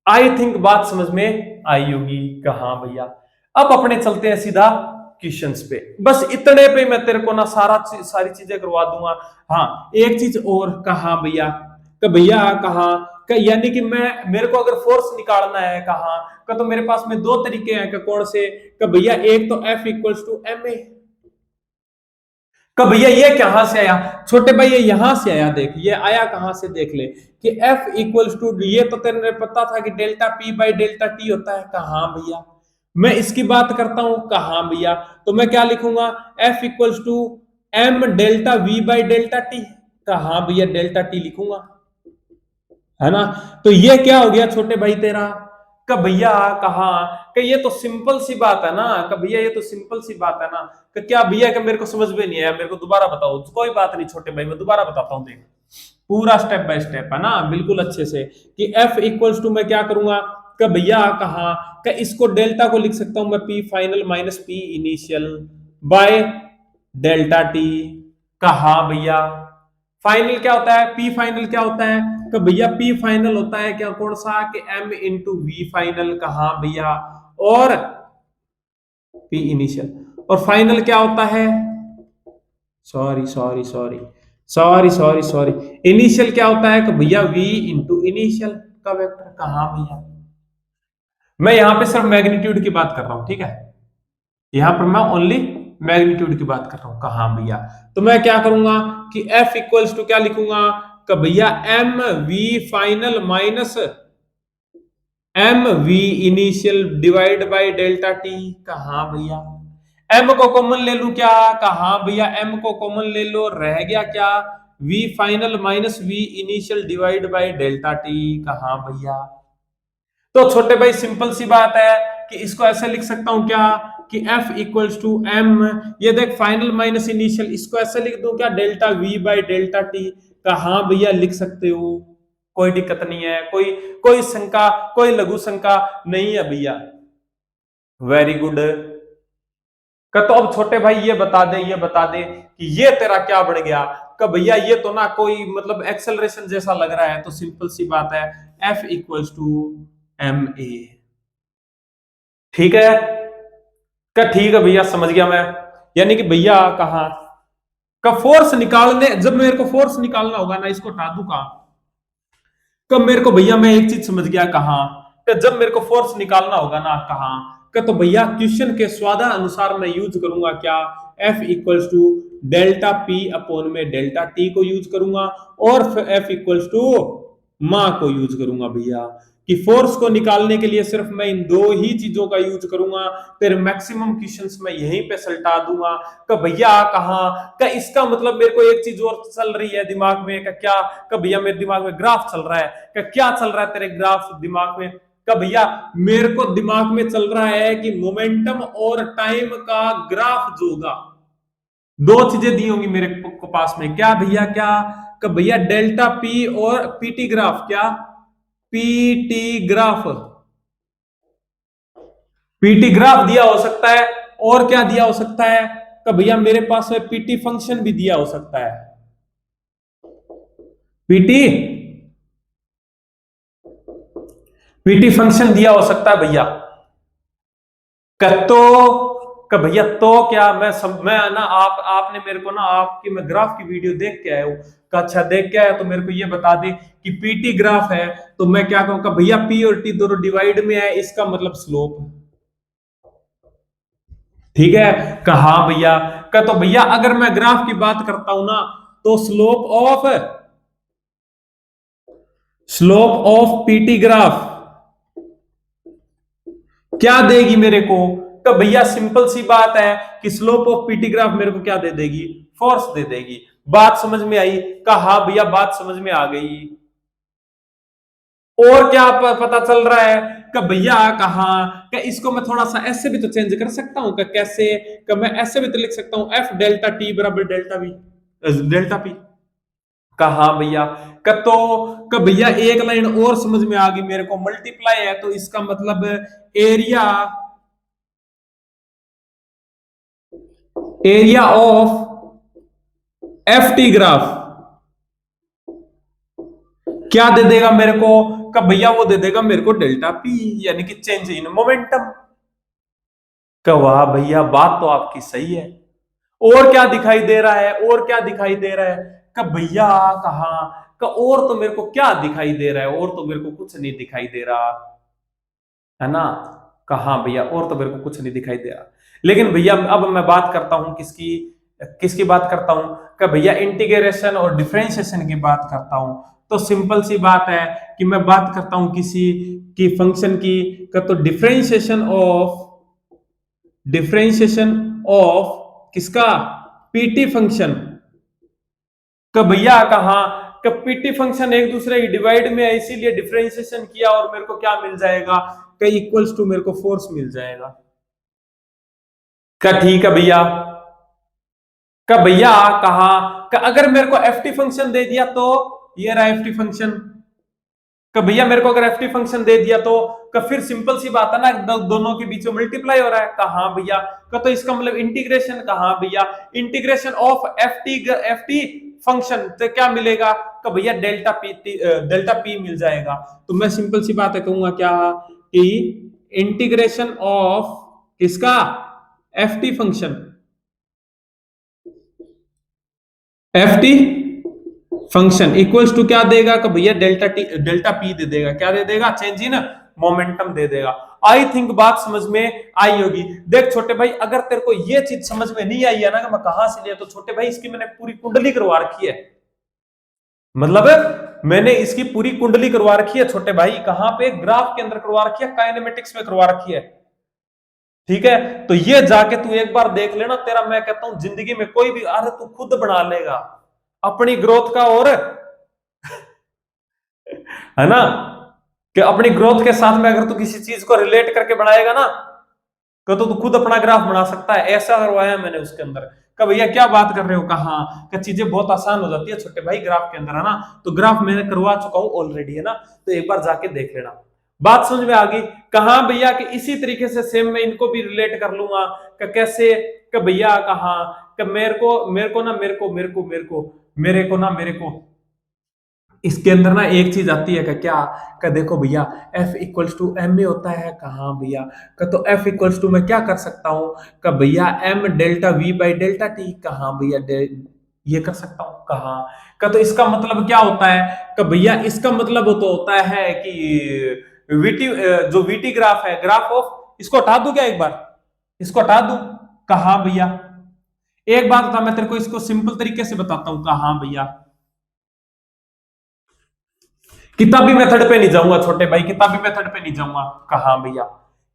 आई थिंक बात समझ में आई होगी। कहा भैया, अब अपने चलते हैं सीधा क्वेश्चंस पे। बस इतने पे मैं तेरे को ना सारी चीजें करवा दूंगा। हाँ, एक चीज और, कहा भैया कि भैया कहा यानी कि मेरे को अगर फोर्स निकालना है कहा का, तो मेरे पास में दो तरीके हैं, कौन से, कि भैया एक तो F equals to m a, कब भैया ये कहां से आया छोटे भाई, ये यहां से आया, देख ये आया कहां से, देख ले कि F इक्वल्स टू, ये तो तेरे पता था कि delta P by delta T होता है। कहां भैया, मैं इसकी बात करता हूं, कहां भैया, तो मैं क्या लिखूंगा, F equals to M delta V by delta T। कहां भैया, डेल्टा T लिखूंगा, है ना। तो ये क्या हो गया छोटे भाई तेरा, का भैया कहा कि ये तो सिंपल सी बात है ना, कि भैया ये तो सिंपल सी बात है ना, कि क्या भैया कि मेरे को समझ में नहीं आया, मेरे को दोबारा बताओ। कोई बात नहीं छोटे भाई, मैं दोबारा बताता हूं, देख पूरा स्टेप बाय स्टेप, है ना, बिल्कुल अच्छे से। कि F इक्वल्स टू मैं क्या करूंगा, कि भैया कहा कि इसको डेल्टा को लिख सकता हूं मैं P final minus P initial bye delta T। कहा भैया फाइनल क्या होता है, P फाइनल क्या होता है, तो भैया P फाइनल होता है क्या, कौन सा, कि M इंटू वी फाइनल। कहा भैया, और P इनिशियल, और फाइनल क्या होता है, sorry sorry sorry sorry sorry sorry initial क्या होता है, कि भैया V इंटू इनिशियल का वेक्टर। कहा भैया, मैं यहां पे सिर्फ मैग्नीट्यूड की बात कर रहा हूं, ठीक है, यहां पर मैं ओनली मैग्नीट्यूड की बात कर रहा हूं। कहा भैया, तो मैं क्या करूंगा कि F इक्वल्स टू क्या लिखूंगा, कि भैया m v final minus m v initial divide by delta t. कहा भैया, एम को कॉमन ले लू क्या, कहा भैया एम को कॉमन ले लो, रह गया क्या, v final minus v initial divide by delta t. कहा भैया, तो छोटे भाई सिंपल सी बात है कि इसको ऐसे लिख सकता हूं क्या, कि F इक्वल्स टू एम, ये देख फाइनल माइनस इनिशियल, इसको ऐसे लिख दूं क्या, delta V by delta t. कहा भैया लिख सकते हो, कोई दिक्कत नहीं है, कोई कोई शंका, कोई लघु शंका नहीं है भैया। Very good. तो अब छोटे भाई ये बता दे, ये बता दे कि ये तेरा क्या बढ़ गया। कि भैया ये तो ना कोई मतलब एक्सेलरेशन जैसा लग रहा है। तो सिंपल सी बात है, F इक्वल्स टू ma। ठीक है, क्या ठीक है भैया, समझ गया मैं। यानी कि भैया कहा का फोर्स निकालने, जब मेरे को फोर्स निकालना होगा ना, इसको हटा दूं कहां, कब मेरे को भैया, मैं एक चीज समझ गया कहां, कि जब मेरे को फोर्स निकालना होगा ना कहां का, तो भैया क्वेश्चन के स्वादा अनुसार मैं यूज करूंगा क्या, F equals to delta p upon में डेल्टा टी को यूज करूंगा, और F इक्वल्स टू मा को यूज करूंगा भैया। कि फोर्स को निकालने के लिए सिर्फ मैं इन दो ही चीजों का यूज करूंगा, फिर मैक्सिमम क्वेश्चंस मैं यहीं पे सलटा दूंगा। कि भैया कहां का, इसका मतलब मेरे को एक चीज और चल रही है दिमाग में, क्या कि भैया मेरे दिमाग में ग्राफ चल रहा है। क्या चल रहा है तेरे ग्राफ दिमाग में, कि भैया मेरे को दिमाग में चल रहा है कि मोमेंटम और टाइम का ग्राफ जो होगा, दो चीजें दी होंगी मेरे को पास में, क्या भैया, क्या कि भैया डेल्टा पी और पीटी ग्राफ, क्या पीटी ग्राफ, पीटी ग्राफ दिया हो सकता है, और क्या दिया हो सकता है कि भैया मेरे पास में पीटी फंक्शन भी दिया हो सकता है। पीटी पीटी फंक्शन दिया हो सकता है भैया। तो भैया तो क्या मैं ना, आपने मेरे को ना, आपकी मैं ग्राफ की वीडियो देख के आया हूं। अच्छा देख के आया तो मेरे को ये बता दे कि पीटी ग्राफ है, तो मैं क्या कहूंगा भैया, पी और टी दोनों डिवाइड में है, इसका मतलब स्लोप। ठीक है, कहा भैया का, तो भैया अगर मैं ग्राफ की बात करता हूं ना, तो स्लोप ऑफ पीटी ग्राफ क्या देगी मेरे को। तो भैया सिंपल सी बात है कि स्लोप ऑफ पीटी ग्राफ मेरे को क्या दे देगी, फोर्स दे देगी। बात समझ में आई, कहा भैया बात समझ में आ गई। और क्या पता चल रहा है कि भैया कहा कि इसको मैं थोड़ा सा ऐसे भी तो चेंज कर सकता हूं, कि कैसे, कि मैं ऐसे भी तो लिख सकता हूं, एफ डेल्टा टी बराबर डेल्टा वी, डेल्टा पी। कहा भैया का भैया एक लाइन और समझ में आ गई मेरे को, मल्टीप्लाई है तो इसका मतलब area area of F T graph क्या दे देगा मेरे को, कब भैया वो दे देगा मेरे को डेल्टा पी, यानी कि चेंज इन मोमेंटम। का वाह भैया बात तो आपकी सही है। और क्या दिखाई दे रहा है, और क्या दिखाई दे रहा है, कब भैया कहा का, और तो मेरे को क्या दिखाई दे रहा है, और तो मेरे को कुछ नहीं दिखाई दे रहा है ना। कहा भैया और तो मेरे को कुछ नहीं दिखाई दे रहा। लेकिन भैया अब मैं बात करता हूं किसकी, किसकी बात करता हूं, कि भैया इंटीग्रेशन और डिफरेंशिएशन की बात करता हूं। तो सिंपल सी बात है कि मैं बात करता हूं किसी की फंक्शन की, तो डिफरेंशिएशन ऑफ किसका, पीटी फंक्शन। तो भैया कहा कि पीटी फंक्शन एक दूसरे की डिवाइड में है, इसीलिए डिफरेंशिएशन किया और मेरे को क्या मिल जाएगा, कि इक्वल्स टू मेरे को फोर्स मिल जाएगा। क्या ठीक है भैया, का भैया कहा कि अगर मेरे को एफ टी फंक्शन दे दिया, तो ये रहा एफ टी फंक्शन। का भैया मेरे को अगर एफ टी फंक्शन दे दिया, तो का फिर सिंपल सी बात है ना, दोनों के बीच में मल्टीप्लाई हो रहा है। कहा भैया का, तो इसका मतलब इंटीग्रेशन, कहा भैया integration of F t function तो क्या मिलेगा, का भैया डेल्टा पी मिल जाएगा। तो मैं सिंपल सी बात है कहूंगा क्या, कि इंटीग्रेशन ऑफ किसका, f t function, f t function equals to क्या देगा, कि भैया डेल्टा पी दे देगा, क्या दे देगा, चेंज इन मोमेंटम दे देगा। आई थिंक बात समझ में आई होगी। देख छोटे भाई, अगर तेरे को ये चीज समझ में नहीं आई है ना, कि मैं कहां से लिया, तो छोटे भाई इसकी मैंने पूरी कुंडली करवा रखी है। मतलब मैंने इसकी पूरी कुंडली करवा रखी है छोटे भाई, कहां पे, ग्राफ के अंदर करवा रखी है, काइनेमेटिक्स में करवा रखी है। ठीक है, तो ये जाके तू एक बार देख लेना, तेरा मैं कहता हूं जिंदगी में कोई भी, अरे तू खुद बना लेगा अपनी ग्रोथ का, और है ना, कि अपनी ग्रोथ के साथ में अगर तू किसी चीज को रिलेट करके बनाएगा ना, तो तू खुद अपना ग्राफ बना सकता है। ऐसा करवाया मैंने उसके अंदर, का भैया क्या बात कर रहे हो, कहा का चीजें बहुत आसान हो जाती है छोटे भाई ग्राफ के अंदर, है ना। तो ग्राफ मैंने करवा चुका हूं ऑलरेडी, है ना, तो एक बार जाके देख लेना। बात समझ में आ गई। कहा भैया कि इसी तरीके से सेम मैं इनको भी रिलेट कर लूंगा कि कैसे, कि भैया कहा कि मेरे को ना मेरे को इसके अंदर ना एक चीज आती है क्या, का देखो भैया F इक्वल्स टू एम में होता है, कहा भैया का, तो F इक्वल्स टू मैं क्या कर सकता हूं, का भैया M delta V by delta t, कहा भैया ये कर सकता हूं, कहा का, तो इसका मतलब क्या होता है, का भैया इसका मतलब तो होता है कि वीटी, जो वीटी ग्राफ है, ग्राफ ऑफ, इसको हटा दूं क्या एक बार, इसको हटा दूं, कहा भैया एक बात बता, मैं तेरे को इसको सिंपल तरीके से बताता हूं, कहा भैया किताबी मेथड पे नहीं जाऊंगा छोटे भाई, किताबी मेथड पे नहीं जाऊंगा, कहा भैया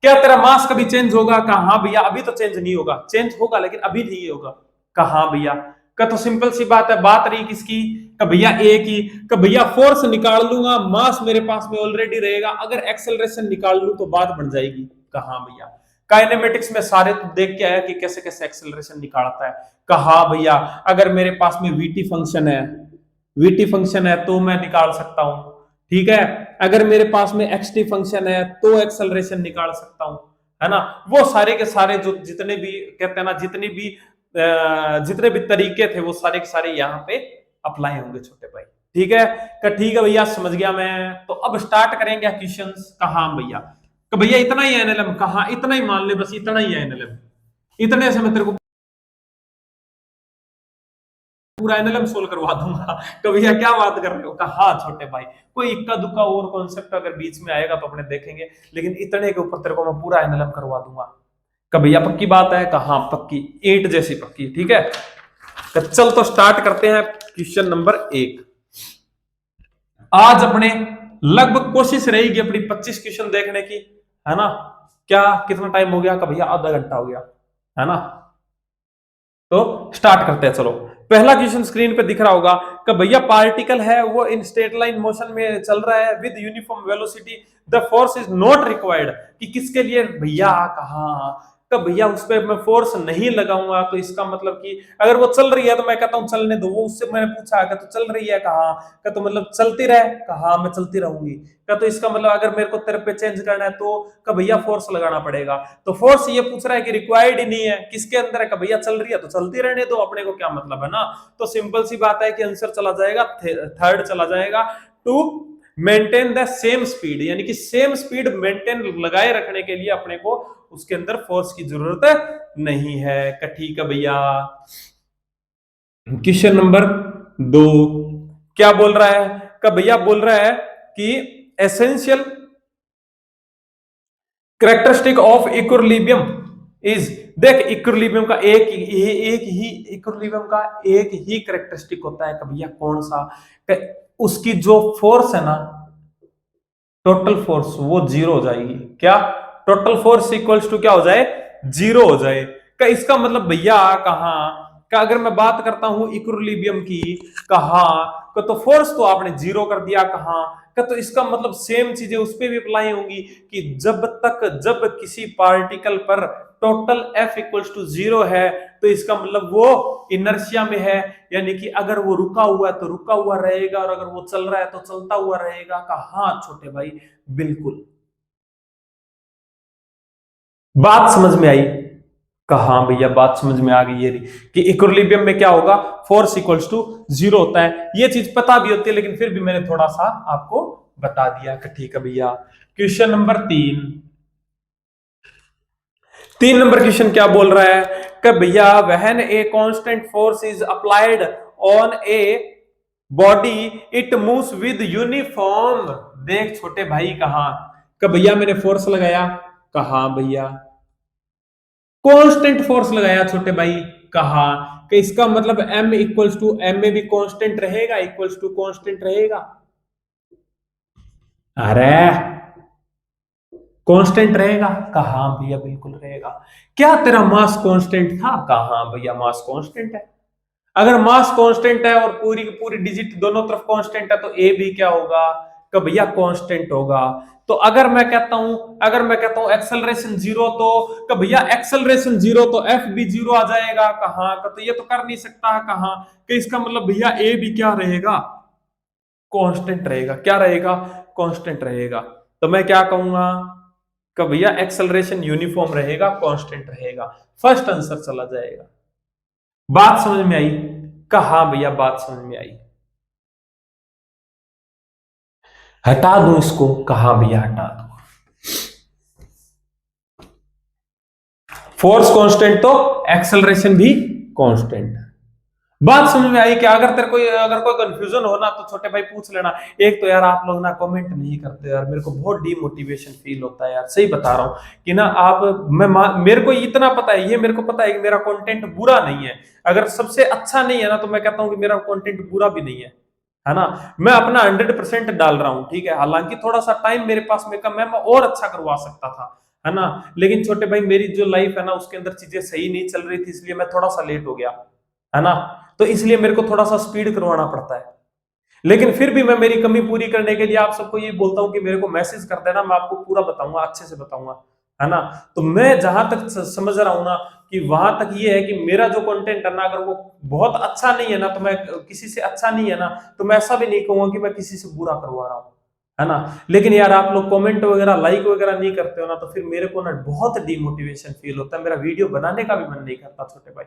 क्या तेरा मास कभी चेंज होगा, कहा भैया अभी तो चेंज नहीं होगा, चेंज होगा लेकिन अभी नहीं होगा, कहा भैया का, तो सिंपल सी बात है, बात रही किसकी, का भैया ए की, का भैया फोर्स निकाल लूंगा, मास मेरे पास में ऑलरेडी रहेगा, अगर एक्सेलरेशन निकाल लूं तो बात बढ़ जाएगी, कहा भैया काइनेमेटिक्स में सारे तो देख के आया कि कैसे कैसे एक्सेलरेशन निकालता है, कहा भैया अगर मेरे पास में वीटी फंक्शन है, वीटी फंक्शन है तो मैं निकाल सकता हूं, ठीक है, अगर मेरे पास में एक्सटी फंक्शन है तो एक्सेलरेशन निकाल सकता हूं, है ना। वो सारे के सारे जो जितने भी कहते हैं ना, जितने भी तरीके थे वो सारे के सारे यहाँ पे अप्लाई होंगे छोटे भाई, ठीक है। ठीक है भैया समझ गया मैं, तो अब स्टार्ट करेंगे क्वेश्चंस, कहा भैया, तो भैया इतना ही है एनएलएम, कहा इतना ही मान ले, बस इतना ही है एनएलएम, इतने से मैं तेरे को पूरा एनएलएम सोल्व करवा दूंगा। तो भैया क्या बात कर रहे हो, कहा हाँ छोटे भाई, कोई इक्का दुक्का और कॉन्सेप्ट अगर बीच में आएगा तो अपने देखेंगे, लेकिन इतने के ऊपर तेरे को मैं पूरा एनएलएम करवा दूंगा। का भैया पक्की बात है, कहा पक्की, ईंट जैसी पक्की, ठीक है। तो चल तो स्टार्ट करते हैं क्वेश्चन नंबर 1। आज अपने लगभग कोशिश रहेगी अपनी 25 क्वेश्चन देखने की, है ना। क्या कितना टाइम हो गया, का भैया आधा घंटा हो गया, है ना। तो स्टार्ट करते हैं, चलो। पहला क्वेश्चन स्क्रीन पे दिख रहा होगा कि भैया पार्टिकल है वो इन स्ट्रेट लाइन मोशन में चल रहा है with uniform velocity, the force is not required, कि किसके लिए भैया, कहा तो भैया उस पर मैं फोर्स नहीं लगाऊंगा, तो इसका मतलब कि अगर वो चल रही है तो मैं कहता हूं चलने दो, वो उससे मैंने पूछा कि तो चल रही है, कहा का, तो मतलब चलती रहे, कहा मैं चलती रहूंगी, का, तो इसका मतलब अगर मेरे को तेरे पे चेंज करना है तो का भैया फोर्स लगाना पड़ेगा, तो फोर्स ये पूछ रहा है कि रिक्वायर्ड ही नहीं है, किसके अंदर है, का भैया चल रही है तो चलती रहने दो, अपने को क्या मतलब है ना। तो सिंपल सी बात है कि आंसर चला जाएगा थर्ड चला जाएगा, to maintain the same speed, यानी कि सेम स्पीड मेंटेन लगाए रखने के लिए अपने को उसके अंदर फोर्स की जरूरत नहीं है, ठीक है भैया। क्वेश्चन नंबर 2 क्या बोल रहा है, का भैया बोल रहा है कि essential characteristic of equilibrium is, देख इक्विलिब्रियम का एक ही कैरेक्टरिस्टिक होता है, भैया कौन सा, उसकी जो फोर्स है ना, टोटल फोर्स वो जीरो हो जाएगी, क्या टोटल फोर्स इक्वल्स टू क्या हो जाए, जीरो हो जाए, का इसका मतलब भैया कहा का, अगर मैं बात करता हूं इक्विलिब्रियम की, कहा का, तो फोर्स तो आपने जीरो कर दिया, कहा का, तो इसका मतलब सेम चीजें उस पर भी अप्लाई होंगी कि जब किसी पार्टिकल पर total F equals to zero है, तो इसका मतलब वो इनर्शिया में है, यानी कि अगर वो रुका हुआ है तो रुका हुआ रहेगा, और अगर वो चल रहा है तो चलता हुआ रहेगा, कहा छोटे भाई बिल्कुल। बात समझ में आई, कहा भैया बात समझ में आ गई ये कि इक्विलिब्रियम में क्या होगा, फोर्स इक्वल्स टू जीरो होता है, ये चीज पता भी होती है लेकिन फिर भी मैंने थोड़ा सा आपको बता दिया कि ठीक है भैया। क्वेश्चन नंबर 3 नंबर क्वेश्चन क्या बोल रहा है कि भैया when A constant force is applied on a body it moves with uniform, देख छोटे भाई कहा कि भैया मैंने फोर्स लगाया, कहा भैया कांस्टेंट फोर्स लगाया छोटे भाई, कहा कि इसका मतलब m इक्वल्स टू m में भी कांस्टेंट रहेगा, इक्वल्स टू कांस्टेंट रहेगा, अरे कांस्टेंट रहेगा, कहा भैया बिल्कुल रहेगा। क्या तेरा मास कांस्टेंट था, कहा भैया मास कांस्टेंट है। अगर मास कांस्टेंट है और पूरी की पूरी डिजिट दोनों तरफ कांस्टेंट है तो ए भी क्या होगा, कि भैया कांस्टेंट होगा। तो अगर मैं कहता हूं एक्सेलरेशन जीरो, तो कि भैया एक्सेलरेशन जीरो तो एफ भी जीरो आ जाएगा कहां का, तो ये तो कर नहीं सकता कहां कि इसका मतलब भैया ए भी क्या रहेगा, कांस्टेंट रहेगा। क्या रहेगा? कांस्टेंट रहेगा। तो मैं क्या कहूंगा कि भैया एक्सेलरेशन यूनिफॉर्म रहेगा, कांस्टेंट रहेगा। फर्स्ट आंसर चला जाएगा। बात समझ में आई? कहा भैया बात समझ में आई। हटा दूं इसको? कहा भैया हटा दूं। फोर्स कांस्टेंट तो एक्सेलरेशन भी कांस्टेंट। बात समझ में आई? क्या अगर कोई कंफ्यूजन हो ना तो छोटे भाई पूछ लेना। एक तो यार आप लोग ना कमेंट नहीं करते यार, मेरे को बहुत डीमोटिवेशन फील होता है यार, सही बता रहा हूँ कि ना मेरे को इतना पता है, ये मेरे को पता है कि मेरा कंटेंट बुरा नहीं है। अगर सबसे अच्छा नहीं है ना तो मैं कहता हूँ कि मेरा कंटेंट बुरा भी नहीं है ना। मैं अपना 100% डाल रहा हूँ, ठीक है। हालांकि थोड़ा सा टाइम मेरे पास में कम है, मैं और अच्छा करवा सकता था, है ना। लेकिन छोटे भाई मेरी जो लाइफ है ना उसके अंदर चीजें सही नहीं चल रही थी, इसलिए मैं थोड़ा सा लेट हो गया, है ना। तो इसलिए मेरे को थोड़ा सा स्पीड करवाना पड़ता है। लेकिन फिर भी मैं मेरी कमी पूरी करने के लिए आप सबको ये बोलता हूं कि मेरे को मैसेज कर देना, मैं आपको पूरा बताऊंगा, अच्छे से बताऊंगा, है ना। तो मैं जहां तक समझ रहा हूं ना कि वहां तक ये है कि मेरा जो कंटेंट है ना अगर वो बहुत अच्छा नहीं है ना, तो मैं किसी से अच्छा नहीं है ना, तो मैं ऐसा भी नहीं कहूंगा कि मैं किसी से बुरा करवा रहा हूं, है ना। लेकिन यार आप लोग कमेंट वगैरह लाइक वगैरह नहीं करते हो ना, तो फिर मेरे को ना बहुत डिमोटिवेशन फील होता है, मेरा वीडियो बनाने का भी मन नहीं करता छोटे भाई,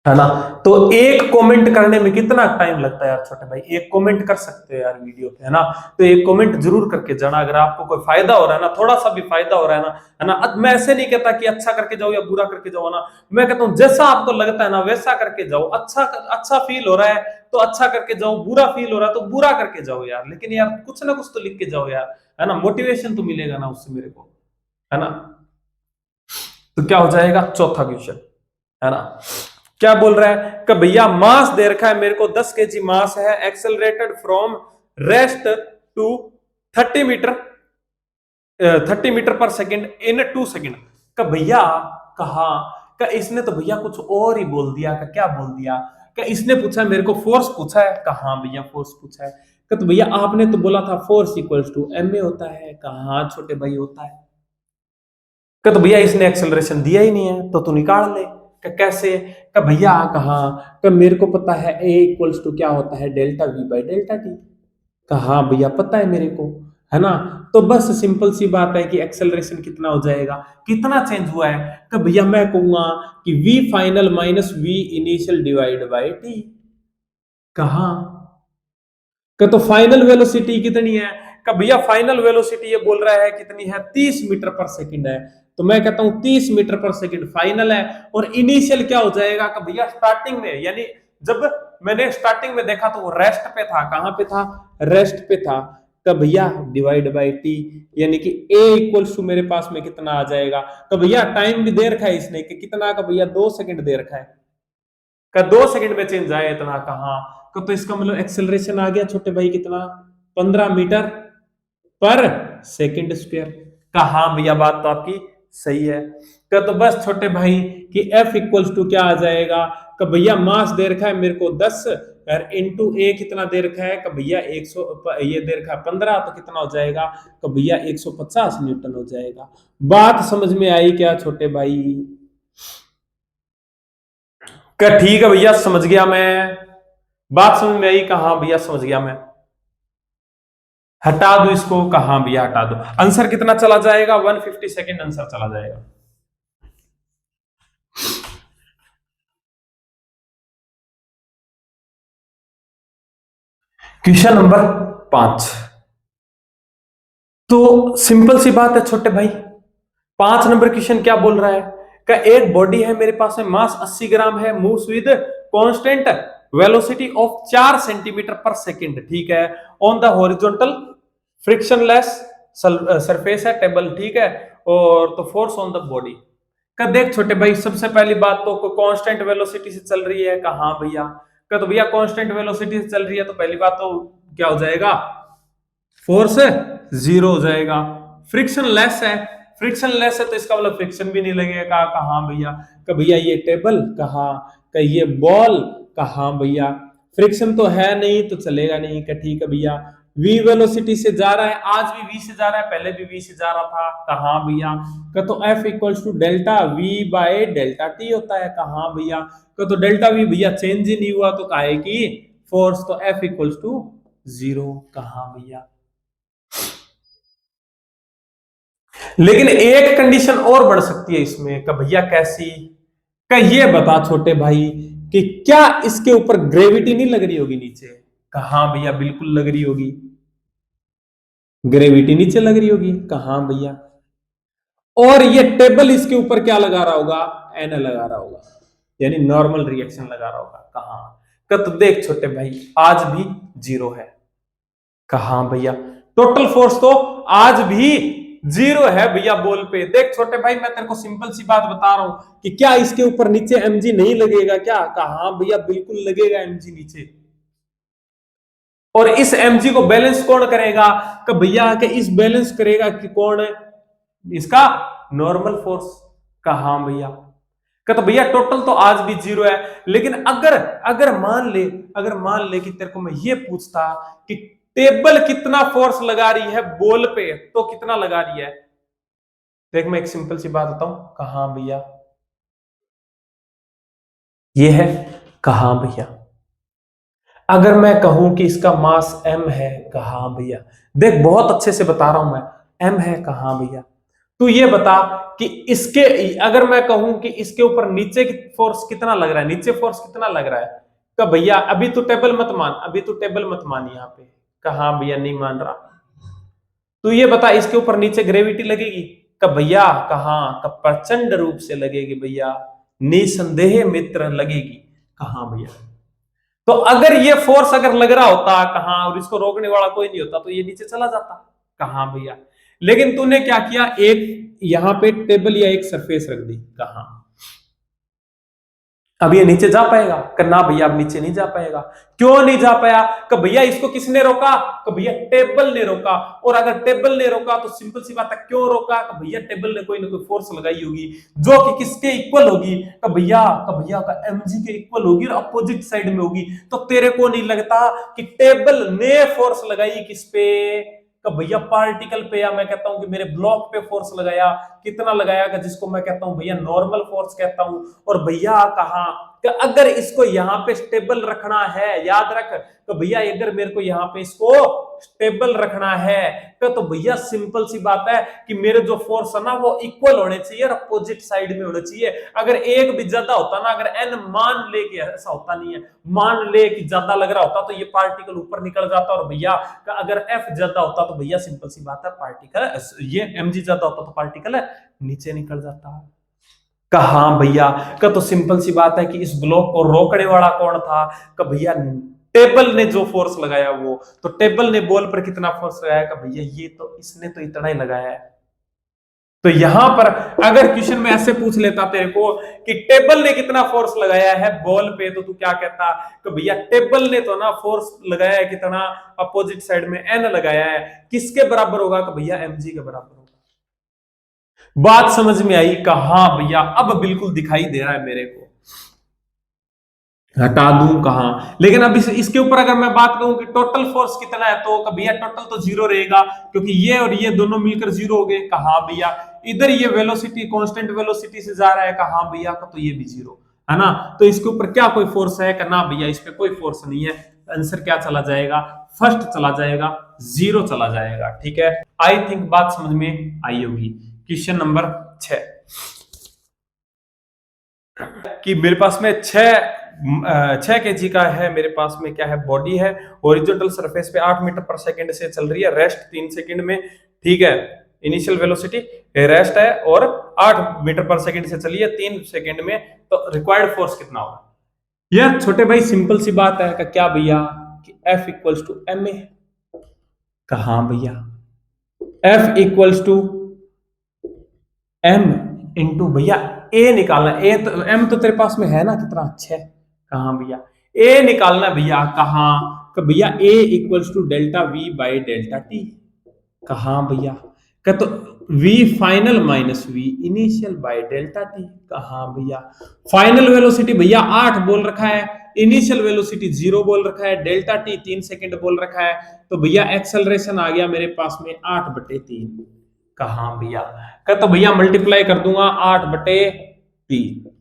है ना। तो एक कमेंट करने में कितना टाइम लगता है यार छोटे भाई, एक कमेंट कर सकते हो यार वीडियो पे, है ना। तो एक कमेंट जरूर करके जाना अगर आपको कोई फायदा हो रहा है ना, थोड़ा सा भी फायदा हो रहा है ना। अब मैं ऐसे नहीं कहता कि अच्छा करके जाओ या बुरा करके जाओ ना, मैं कहता हूँ जैसा आपको लगता है ना वैसा करके जाओ। अच्छा अच्छा फील हो रहा है तो अच्छा करके जाओ, बुरा फील हो रहा है तो बुरा करके जाओ यार, लेकिन यार कुछ ना कुछ तो लिख के जाओ यार, है ना। मोटिवेशन तो मिलेगा ना उससे मेरे को, है ना। तो क्या हो जाएगा चौथा क्वेश्चन, है ना। क्या बोल रहा है कि भैया मास दे रखा है मेरे को 10 kg मास है, accelerated from rest to 30 metre 30 metre पर सेकेंड इन 2 सेकेंड। का भैया कहा का इसने तो भैया कुछ और ही बोल दिया, का क्या बोल दिया, का इसने पूछा मेरे को फोर्स पूछा है, कहा भैया फोर्स पूछा है। का तो भैया आपने तो बोला था force equals to m a होता है, कहा छोटे भाई होता है। का तो भैया इसने एक्सेलरेशन दिया ही नहीं है तो तू निकाल ले। का कैसे? का भैया कहा का मेरे को पता है ए इक्वल्स टू क्या होता है, delta we by delta t. कहा भैया पता है मेरे को, है ना। तो बस सिंपल सी बात है कि एक्सेलरेशन कितना हो जाएगा, कितना चेंज हुआ है। का भैया मैं कहूंगा कि v final minus v initial divide by t. कहा का तो फाइनल वेलोसिटी कितनी है, का भैया फाइनल वेलोसिटी ये बोल रहा है कितनी है, 30 मीटर पर सेकंड है। तो मैं कहता हूं 30 मीटर पर सेकंड फाइनल है, और इनिशियल क्या हो जाएगा का भैया स्टार्टिंग में, यानी जब मैंने स्टार्टिंग में देखा तो वो रेस्ट पे था, कहां पे था, रेस्ट पे था। का भैया डिवाइड बाई टी, यानी कि ए इक्वल्स टू मेरे पास में कितना आ जाएगा। तो भैया टाइम भी दे रखा है इसने कि कितना, का भैया 2 सेकंड दे रखा है, का 2 सेकंड में चेंज आए इतना, कहा का तो इसका मतलब एक्सेलरेशन आ गया छोटे भाई कितना, 15 मीटर पर सेकंड स्क्वायर। कहा भैया बात तो आपकी सही है। का तो बस छोटे भाई कि F इक्वल्स टू क्या आ जाएगा, का भैया मास दे रखा है मेरे को 10 और इनटू ए कितना दे रखा है, का भैया 100, ये दे रखा है 15, तो कितना हो जाएगा, का भैया 150 न्यूटन हो जाएगा। बात समझ में आई क्या छोटे भाई? क्या ठीक है भैया समझ गया मैं, बात समझ में आई, कहा भैया समझ गया मैं। हटा दो इसको, कहा भैया हटा दो। आंसर कितना चला जाएगा, 150 सेकेंड आंसर चला जाएगा। Question number 5। तो सिंपल सी बात है छोटे भाई, 5 नंबर क्वेश्चन क्या बोल रहा है, का एक बॉडी है मेरे पास में, मास 80 ग्राम है, moves with constant velocity of 4 centimetre पर सेकंड, ठीक है, on the horizontal frictionless surface है टेबल, ठीक है, और तो फोर्स ऑन द बॉडी। का देख छोटे भाई सबसे पहली बात तो कांस्टेंट वेलोसिटी से चल रही है, कहा भैया, का तो भैया कांस्टेंट वेलोसिटी से चल रही है तो पहली बात तो क्या हो जाएगा, फोर्स जीरो हो जाएगा। फ्रिक्शन लेस है, फ्रिक्शन लेस है तो इसका मतलब फ्रिक्शन भी नहीं लगेगा, कहा भैया, का भैया ये टेबल, कहा का ये बॉल, कहा भैया, फ्रिक्शन तो है नहीं तो चलेगा नहीं। क्या ठीक है भैया, v वेलोसिटी से जा रहा है, आज भी v से जा रहा है, पहले भी v से जा रहा था। कहा भैया, का तो F equals to delta v by delta t होता है। कहा भैया, का तो डेल्टा v भैया चेंज ही नहीं हुआ तो काहे की फोर्स, तो F इक्वल्स टू 0। कहा भैया, लेकिन एक कंडीशन और बढ़ सकती है इसमें। का भैया कैसी, का ये बता छोटे भाई कि क्या इसके ऊपर ग्रेविटी नहीं लग रही होगी नीचे। कहा भैया, बिल्कुल लग रही होगी, ग्रेविटी नीचे लग रही होगी। कहा भैया, और ये टेबल इसके ऊपर क्या लगा रहा होगा, एन लगा रहा होगा, यानी नॉर्मल रिएक्शन लगा रहा होगा। कहा का तो देख छोटे भाई, आज भी 0 है। कहा भैया, टोटल फोर्स तो आज भी 0 है भैया बॉल पे। देख छोटे भाई, मैं तेरे को सिंपल सी बात बता रहा हूं कि क्या इसके ऊपर नीचे mg नहीं लगेगा क्या। कहा भैया, बिल्कुल लगेगा mg नीचे। और इस mg को बैलेंस कौन करेगा, कि भैया के इस बैलेंस करेगा कि कौन है, इसका नॉर्मल फोर्स। कहा भैया, का तो भैया टोटल तो आज भी 0 है। लेकिन अगर अगर मान ले कि तेरे को मैं ये पूछता कि टेबल कितना फोर्स लगा रही है बॉल पे, तो कितना लगा रही है। देख, मैं एक सिंपल सी बात बताऊं। कहा भैया, ये है। कहा भैया, अगर मैं कहूं कि इसका मास m है। कहा भैया, देख बहुत अच्छे से बता रहा हूं मैं, m है। कहा भैया, तू ये बता कि इसके, अगर मैं कहूं कि इसके ऊपर नीचे की फोर्स कितना लग रहा है, नीचे फोर्स कितना लग रहा है। का भैया, अभी तू टेबल मत मान, अभी तू टेबल मत मान यहाँ पे। कहा भैया, नहीं मान रहा। तू ये बता, इसके ऊपर नीचे ग्रेविटी लगेगी। का भैया, कहा का प्रचंड रूप से लगेगी भैया, निसंदेह मित्र लगेगी। कहा भैया, तो अगर ये फोर्स अगर लग रहा होता कहा, और इसको रोकने वाला कोई नहीं होता, तो ये नीचे चला जाता। कहा भैया, लेकिन तूने क्या किया, एक यहां पे टेबल या एक सरफेस रख दी। कहा अब ये नीचे जा पाएगा, करना भैया अब नीचे नहीं जा पाएगा। क्यों नहीं जा पाया, कि भैया इसको किसने रोका, कि भैया टेबल ने रोका। और अगर टेबल ने रोका तो सिंपल सी बात है, क्यों रोका, कि भैया टेबल ने कोई ना कोई फोर्स लगाई होगी, जो कि किसके इक्वल होगी, कि भैया का mg के इक्वल होगी और अपोजिट साइड में होगी। तो तेरे को नहीं लगता कि टेबल ने फोर्स लगाई किस पे, कि भैया पार्टिकल पे, या मैं कहता हूं कि मेरे ब्लॉक पे फोर्स लगाया। कितना लगाया, कि जिसको मैं कहता हूं भैया नॉर्मल फोर्स कहता हूं। और भैया कहा कि अगर इसको यहां पे स्टेबल रखना है, याद रख, तो भैया अगर मेरे को यहां पे इसको स्टेबल रखना है, तो भैया सिंपल सी बात है कि मेरे जो फोर्स है ना वो इक्वल होने चाहिए और अपोजिट साइड में होने चाहिए। अगर एक भी ज्यादा होता ना, अगर n मान ले के, ऐसा होता नहीं है, मान ले कि ज्यादा लग रहा होता तो ये पार्टिकल ऊपर निकल जाता। और भैया अगर f ज्यादा होता तो भैया सिंपल सी बात है, पार्टिकल ये mg ज्यादा होता तो पार्टिकल नीचे निकल जाता। कहा भैया, का तो सिंपल सी बात है कि इस ब्लॉक को रोकने वाला कौन था, का भैया टेबल ने जो फोर्स लगाया वो। तो टेबल ने बॉल पर कितना फोर्स लगाया, का भैया ये तो इसने तो इतना ही लगाया है। तो यहां पर अगर क्वेश्चन में ऐसे पूछ लेता तेरे को कि टेबल ने कितना फोर्स लगाया है बॉल पे, तो तू क्या कहता, कि भैया टेबल ने तो ना फोर्स लगाया है कितना, अपोजिट साइड में n लगाया है। किसके बराबर होगा, कि भैया mg के बराबर होगा। बात समझ में आई। कहा भैया, अब बिल्कुल दिखाई दे रहा है मेरे को। हटा दूं कहां, लेकिन अब इसके ऊपर अगर मैं बात करूं कि टोटल फोर्स कितना है, तो भैया टोटल तो 0 रहेगा, क्योंकि ये और ये दोनों मिलकर 0 हो गए। कहा भैया, इधर ये वेलोसिटी कांस्टेंट वेलोसिटी से जा रहा है। कहा भैया का तो ये भी 0 है ना। तो इसके ऊपर क्या कोई फोर्स है, करना भैया इस पे कोई फोर्स नहीं है। आंसर क्या चला जाएगा, फर्स्ट चला जाएगा, 0 चला जाएगा। ठीक है, आई थिंक बात समझ में आई होगी। क्वेश्चन नंबर 6 कि मेरे पास में 6 kg का है, मेरे पास में क्या है, बॉडी है, हॉरिजॉन्टल सरफेस पे 8 मीटर पर सेकंड से चल रही है, रेस्ट 3 सेकंड में। ठीक है, इनिशियल वेलोसिटी रेस्ट है और 8 मीटर पर सेकंड से चली है 3 सेकंड में। तो रिक्वायर्ड फोर्स कितना होगा। यार छोटे भाई सिंपल सी बात है, क्या भैया कि F इक्वल्स टू ma। कहा भैया, F equals to m into भैया a निकालना। a तो m तो तेरे पास में है ना, कितना अच्छा है। कहा भैया a निकालना भैया, कहा भैया a equals to delta v by delta t. कहा भैया का तो v final minus v initial by delta t. कहा भैया फाइनल वेलोसिटी भैया 8 बोल रखा है, इनिशियल वेलोसिटी 0 बोल रखा है, डेल्टा टी 3 सेकंड बोल रखा है, तो भैया एक्सेलरेशन आ गया मेरे पास में 8/3। कहा भैया, तो भैया मल्टीप्लाई कर दूंगा 8/3।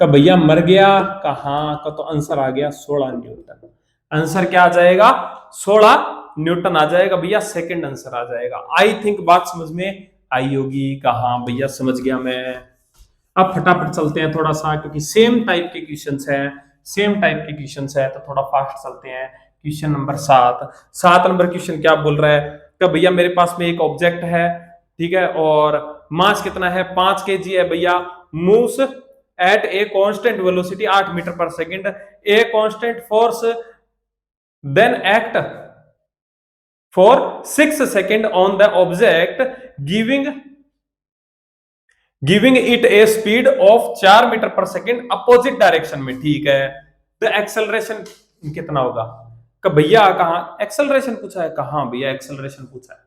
कब भैया मर गया, कहा का तो आंसर आ गया 16 न्यूटन। आंसर क्या आ जाएगा, 16 न्यूटन आ जाएगा भैया, सेकंड आंसर आ जाएगा। आई थिंक बात समझ में आई होगी। कहा भैया समझ गया मैं। अब फटाफट चलते हैं थोड़ा सा, क्योंकि सेम टाइप के क्वेश्चंस है, तो थोड़ा फास्ट चलते हैं। क्वेश्चन नंबर 7 नंबर क्वेश्चन क्या बोल रहा है कि भैया मेरे पास में एक ऑब्जेक्ट है, ठीक है, और मास कितना है, 5 kg है भैया, moves at a constant velocity 8 metre per second, a constant force then act for 6 seconds on the object, giving it a speed of 4 metre per second opposite direction में, ठीक है। तो एक्सेलरेशन कितना होगा, कि भैया कहां एक्सेलरेशन पूछा है, कहां भैया एक्सेलरेशन पूछा है।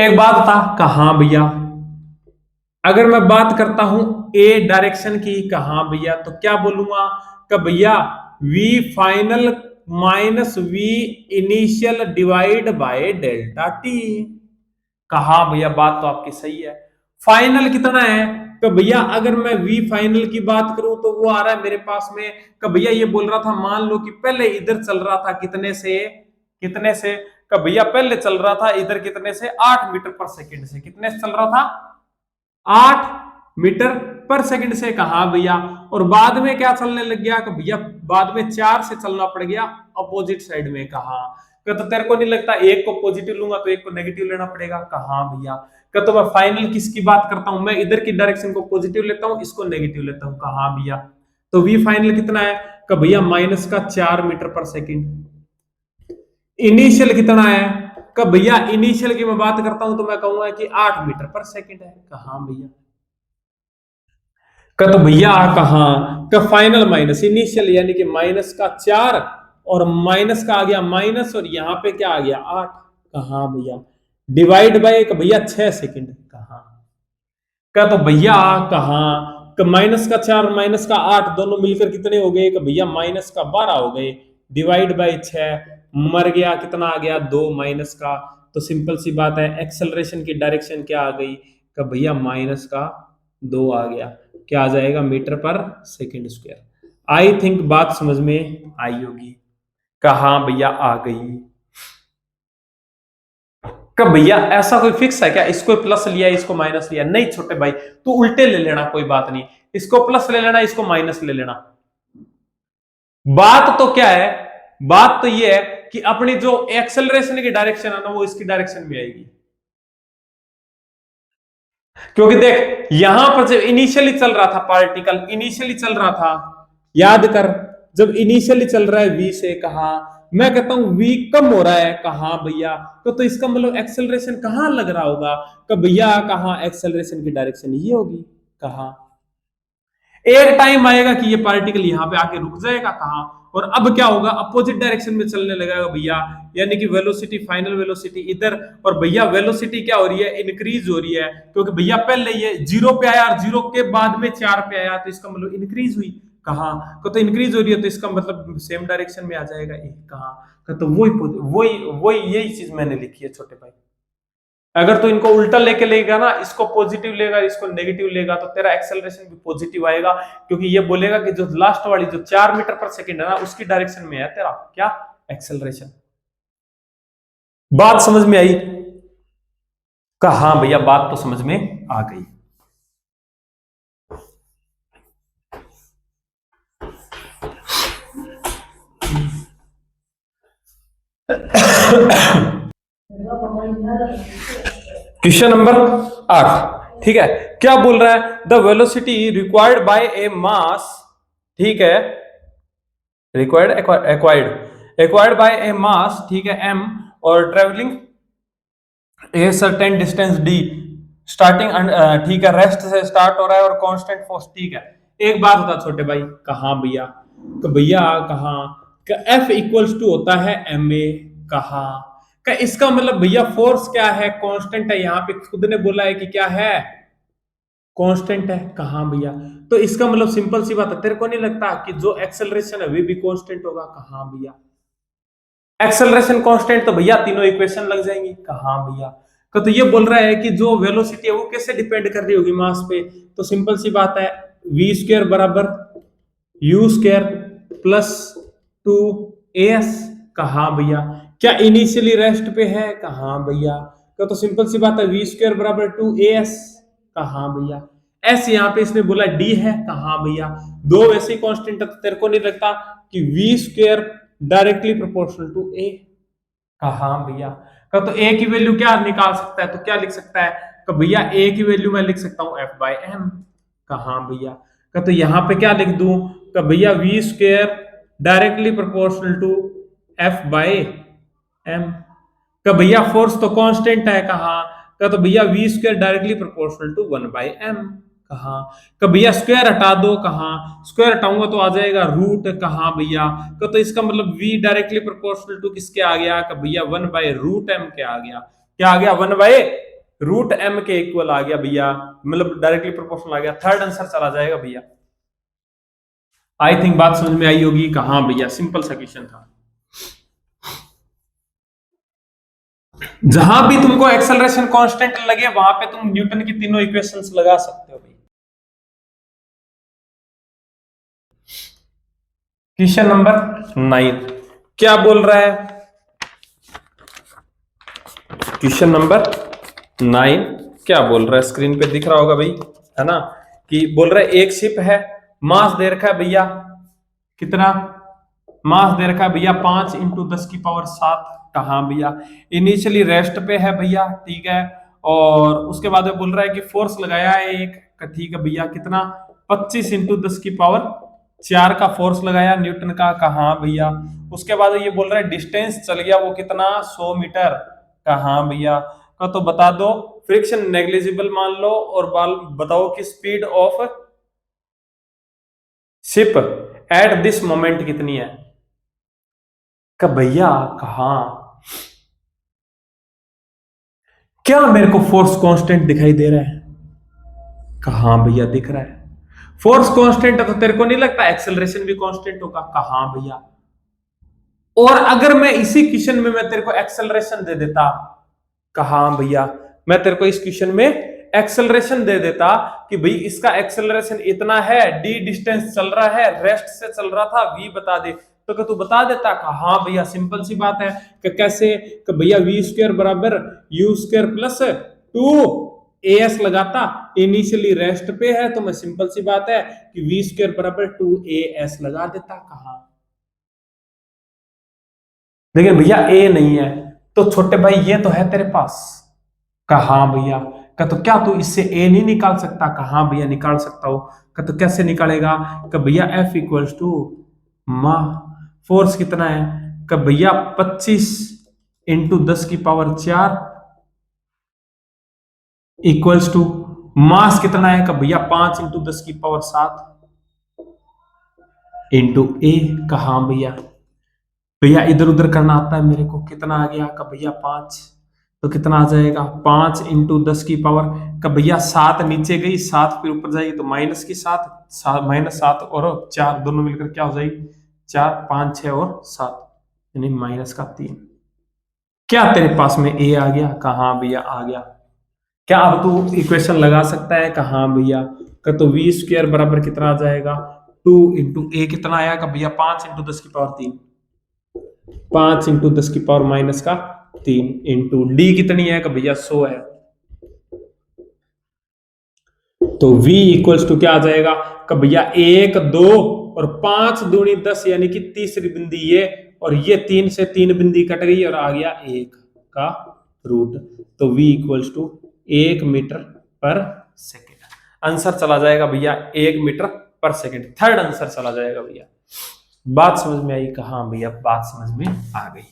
एक बात था, कहां भैया, अगर मैं बात करता हूं ए डायरेक्शन की, कहां भैया, तो क्या बोलूंगा कि भैया v final minus v initial divide by delta t. कहा भैया बात तो आपकी सही है। फाइनल कितना है, तो भैया अगर मैं वी फाइनल की बात करूं तो वो आ रहा है मेरे पास में, कि भैया ये बोल रहा था, मान लो कि पहले इधर चल रहा था कितने से, कि भैया पहले चल रहा था इधर कितने से, 8 मीटर पर सेकंड से, कितने से चल रहा था, 8 मीटर पर सेकंड से। कहा भैया, और बाद में क्या चलने लग गया, कि भैया बाद में 4 से चलना पड़ गया अपोजिट साइड में। कहा तो तेरे को नहीं लगता एक को पॉजिटिव लूंगा तो एक को नेगेटिव लेना पड़ेगा। कहा भैया, तो मैं फाइनल किसकी बात करता हूं, मैं इधर की डायरेक्शन को पॉजिटिव लेता हूं, इसको नेगेटिव लेता हूं। कहा भैया, तो वी फाइनल कितना है, कि भैया माइनस का 4 मीटर पर सेकंड। इनिशियल कितना है, कि भैया इनिशियल की मैं बात करता हूं तो मैं कहूंगा कि 8 मीटर पर सेकंड है। कहा भैया, तो भैया कहा का फाइनल माइनस इनिशियल, यानी कि माइनस का 4 और माइनस का आ गया माइनस, और यहां पे क्या आ गया 8। कहा भैया डिवाइड बाय, भैया 6 सेकंड। कहा का तो भैया कहा माइनस का 4 माइनस का 8 दोनों मिलकर कितने हो गए, भैया माइनस का 12 हो गए, डिवाइड बाय 6, मर गया, कितना आ गया 2 माइनस का। तो सिंपल सी बात है, एक्सेलरेशन की डायरेक्शन क्या आ गई, कि भैया माइनस का 2 आ गया, क्या आ जाएगा, metre per second square. I think बात समझ में आई होगी। कहा भैया आ गई। कब भैया ऐसा कोई फिक्स है क्या, इसको प्लस लिया इसको माइनस लिया, नहीं छोटे भाई, तू उल्टे ले लेना, कोई बात नहीं, इसको प्लस ले लेना इसको माइनस ले लेना। बात तो क्या है, बात तो ये है कि अपनी जो एक्सेलरेशन की डायरेक्शन है ना, वो इसकी डायरेक्शन में आएगी। क्योंकि देख यहां पर जब इनिशियली चल रहा था पार्टिकल, इनिशियली चल रहा था, याद कर, जब इनिशियली चल रहा है वी से, कहा मैं कहता हूं वी कम हो रहा है, कहा भैया, तो इसका मतलब एक्सेलरेशन कहां लग रहा होगा, कि भैया कहा एक्सेलरेशन की डायरेक्शन ये होगी। कहा एक टाइम आएगा कि ये पार्टिकल यहां पे आके रुक जाएगा, कहा, और अब क्या होगा, अपोजिट डायरेक्शन में चलने लगेगा भैया, यानी कि वेलोसिटी फाइनल वेलोसिटी इधर, और भैया वेलोसिटी क्या हो रही है, इंक्रीज हो रही है, क्योंकि भैया पहले ये 0 पे आया और 0 के बाद में 4 पे आया, तो इसका मतलब इंक्रीज हुई। कहा तो इंक्रीज हो रही है, तो इसका मतलब सेम डायरेक्शन में आ जाएगा। कहा तो वही वही वही यही चीज मैंने लिखी है छोटे भाई। अगर तो इनको उल्टा लेके लेगा ना, इसको पॉजिटिव लेगा इसको नेगेटिव लेगा, तो तेरा एक्सेलरेशन भी पॉजिटिव आएगा, क्योंकि ये बोलेगा कि जो लास्ट वाली जो 4 मीटर पर सेकंड है ना, उसकी डायरेक्शन में है तेरा क्या, एक्सेलरेशन। बात समझ में आई। कहा हाँ भैया बात तो समझ में आ गई। क्वेश्चन नंबर 8, ठीक है, क्या बोल रहा है, द वेलोसिटी रिक्वायर्ड बाय ए मास, ठीक है, एक्वायर्ड बाय ए मास, ठीक है, m, और travelling a certain distance d, starting, ठीक है, रेस्ट से स्टार्ट हो रहा है और कांस्टेंट फोर्स, ठीक है। एक बात बता छोटे भाई, कहा भैया, तो भैया कहा F इक्वल्स टू होता है ma, कहा का इसका मतलब भैया फोर्स क्या है, कांस्टेंट है, यहाँ पे खुद ने बोला है कि क्या है, कांस्टेंट है, कहाँ भैया? तो इसका मतलब सिंपल सी बात है, तेरे को नहीं लगता कि जो एक्सेलरेशन है वे भी कांस्टेंट होगा? कहाँ भैया? एक्सेलरेशन कांस्टेंट तो भैया तीनों इक्वेशन लग जाएंगी। कहाँ भैया? तो ये बोल रहा है कि जो वेलोसिटी है वो कैसे डिपेंड कर रही होगी मास पे? तो सिंपल सी बात है, वी स्क्वायर बराबर यू स्क्वायर प्लस 2as। कहाँ भैया? क्या इनिशियली रेस्ट पे है? कहाँ भैया? तो सिंपल सी बात है, वी स्क्वायर बराबर 2as। कहाँ भैया? एस यहाँ पे इसने बोला डी है। कहाँ भैया? दो वैसे कांस्टेंट है, तो तेरे को नहीं लगता कि V square directly proportional to A? कहाँ भैया? तो ए की वैल्यू क्या निकाल सकता है? तो क्या लिख सकता है? तो भैया ए की वैल्यू मैं लिख सकता हूँ एफ बाई एम। कहाँ भैया? तो यहाँ पे क्या लिख दूं? तो भैया v square directly proportional to f by m. का भैया फोर्स तो कांस्टेंट है। कहाँ? का तो भैया v square directly proportional to 1/m। कहाँ? का भैया स्क्वायर हटा दो। कहाँ? स्क्वायर हटाऊंगा तो आ जाएगा रूट। कहाँ भैया? का तो इसका मतलब v डायरेक्टली प्रोपोर्शनल टू किसके आ गया? का भैया 1/√m के आ गया। क्या आ गया? 1/√m के इक्वल आ गया भैया, मतलब डायरेक्टली प्रोपोर्शनल आ गया। थर्ड आंसर चला जाएगा भैया। आई थिंक बात समझ में आई होगी। कहाँ भैया? सिंपल सा क्वेश्चन था। जहां भी तुमको एक्सेलरेशन कांस्टेंट लगे वहां पे तुम न्यूटन की तीनों इक्वेशंस लगा सकते हो भाई। क्वेश्चन नंबर 9 क्या बोल रहा है? क्वेश्चन नंबर 9 क्या बोल रहा है? स्क्रीन पे दिख रहा होगा भाई, है ना? कि बोल रहा है एक शिप है, मास दे रखा है भैया कितना? मास दे रखा है भैया 5 × 10⁻7। कहाँ भैया? इनिशियली रेस्ट पे है भैया, ठीक है। और उसके बाद में बोल रहा है कि फोर्स लगाया है एक, ठीक है भैया, कितना? 25 × 10⁴ का फोर्स लगाया न्यूटन का। कहाँ भैया? उसके बाद ये बोल रहा है डिस्टेंस चल गया वो कितना? 100 मीटर। कहाँ भैया? का तो बता दो, फ्रिक्शन नेग्लिजिबल मान लो, और बताओ कि speed of ship at this moment कितनी है? का भैया कहा? क्या मेरे को फोर्स कांस्टेंट दिखाई दे रहा है? कहां भैया दिख रहा है? फोर्स कांस्टेंट है तो तेरे को नहीं लगता एक्सेलरेशन भी कांस्टेंट होगा? कहां भैया? और अगर मैं इसी क्वेश्चन में मैं तेरे को एक्सेलरेशन दे देता, कहां भैया? मैं तेरे को इस क्वेश्चन में एक्सेलरेशन दे देता कि भाई इसका एक्सेलरेशन इतना है, डी डिस्टेंस चल रहा है, रेस्ट से चल रहा था, वी बता दे, तो क्या तू बता देता? हाँ भैया सिंपल सी बात है कि कैसे? कि भैया वी स्क्वायर बराबर यू स्क्वायर प्लस 2as लगाता। इनिशियली रेस्ट पे है तो मैं सिंपल सी बात है कि वी स्क्वायर बराबर 2as लगा देता। कहा? लेकिन भैया ए नहीं है, तो छोटे भाई ये तो है तेरे पास। कहा भैया? का तो क्या तू इससे ए नहीं निकाल सकता? कहाँ भैया निकाल सकता हो? का तो कैसे निकालेगा? का भैया F इक्वल्स टू मा फोर्स कितना है? का भैया 25 × 10⁴ इक्वल्स टू मास कितना है? का भैया 5 × 10⁷ इंटू ए। कहा भैया? भैया इधर उधर करना आता है मेरे को। कितना आ गया? का भैया 5, तो कितना आ जाएगा? 5 × 10⁻, का भैया 7 नीचे गई, 7 फिर ऊपर जाएगी तो माइनस की 7, -7 और 4 दोनों मिलकर क्या हो जाएगी? 4, 5, 6 और 7, यानी -3। क्या तेरे पास में ए आ गया? कहाँ भैया आ गया? क्या अब तू इक्वेशन लगा सकता है? कहाँ भैया? का तो वी स्क्वायर बराबर कितना आ जाएगा? 2 × ए कितना आया? का भैया 5 × 10⁻3, 5 × 10⁻−3 इंटू डी कितनी है? का भैया 100 है। तो v इक्वल्स टू क्या आ जाएगा? का भैया 1, 2 और 5 दूनी 10, यानी कि तीसरी बिंदी ये, और ये 3 से 3 बिंदी कट गई और आ गया 1 का रूट। तो v इक्वल्स टू 1 मीटर पर सेकेंड। आंसर चला जाएगा भैया 1 मीटर पर सेकेंड। थर्ड आंसर चला जाएगा भैया। बात समझ में आई? कहाँ भैया? बात समझ में आ गई।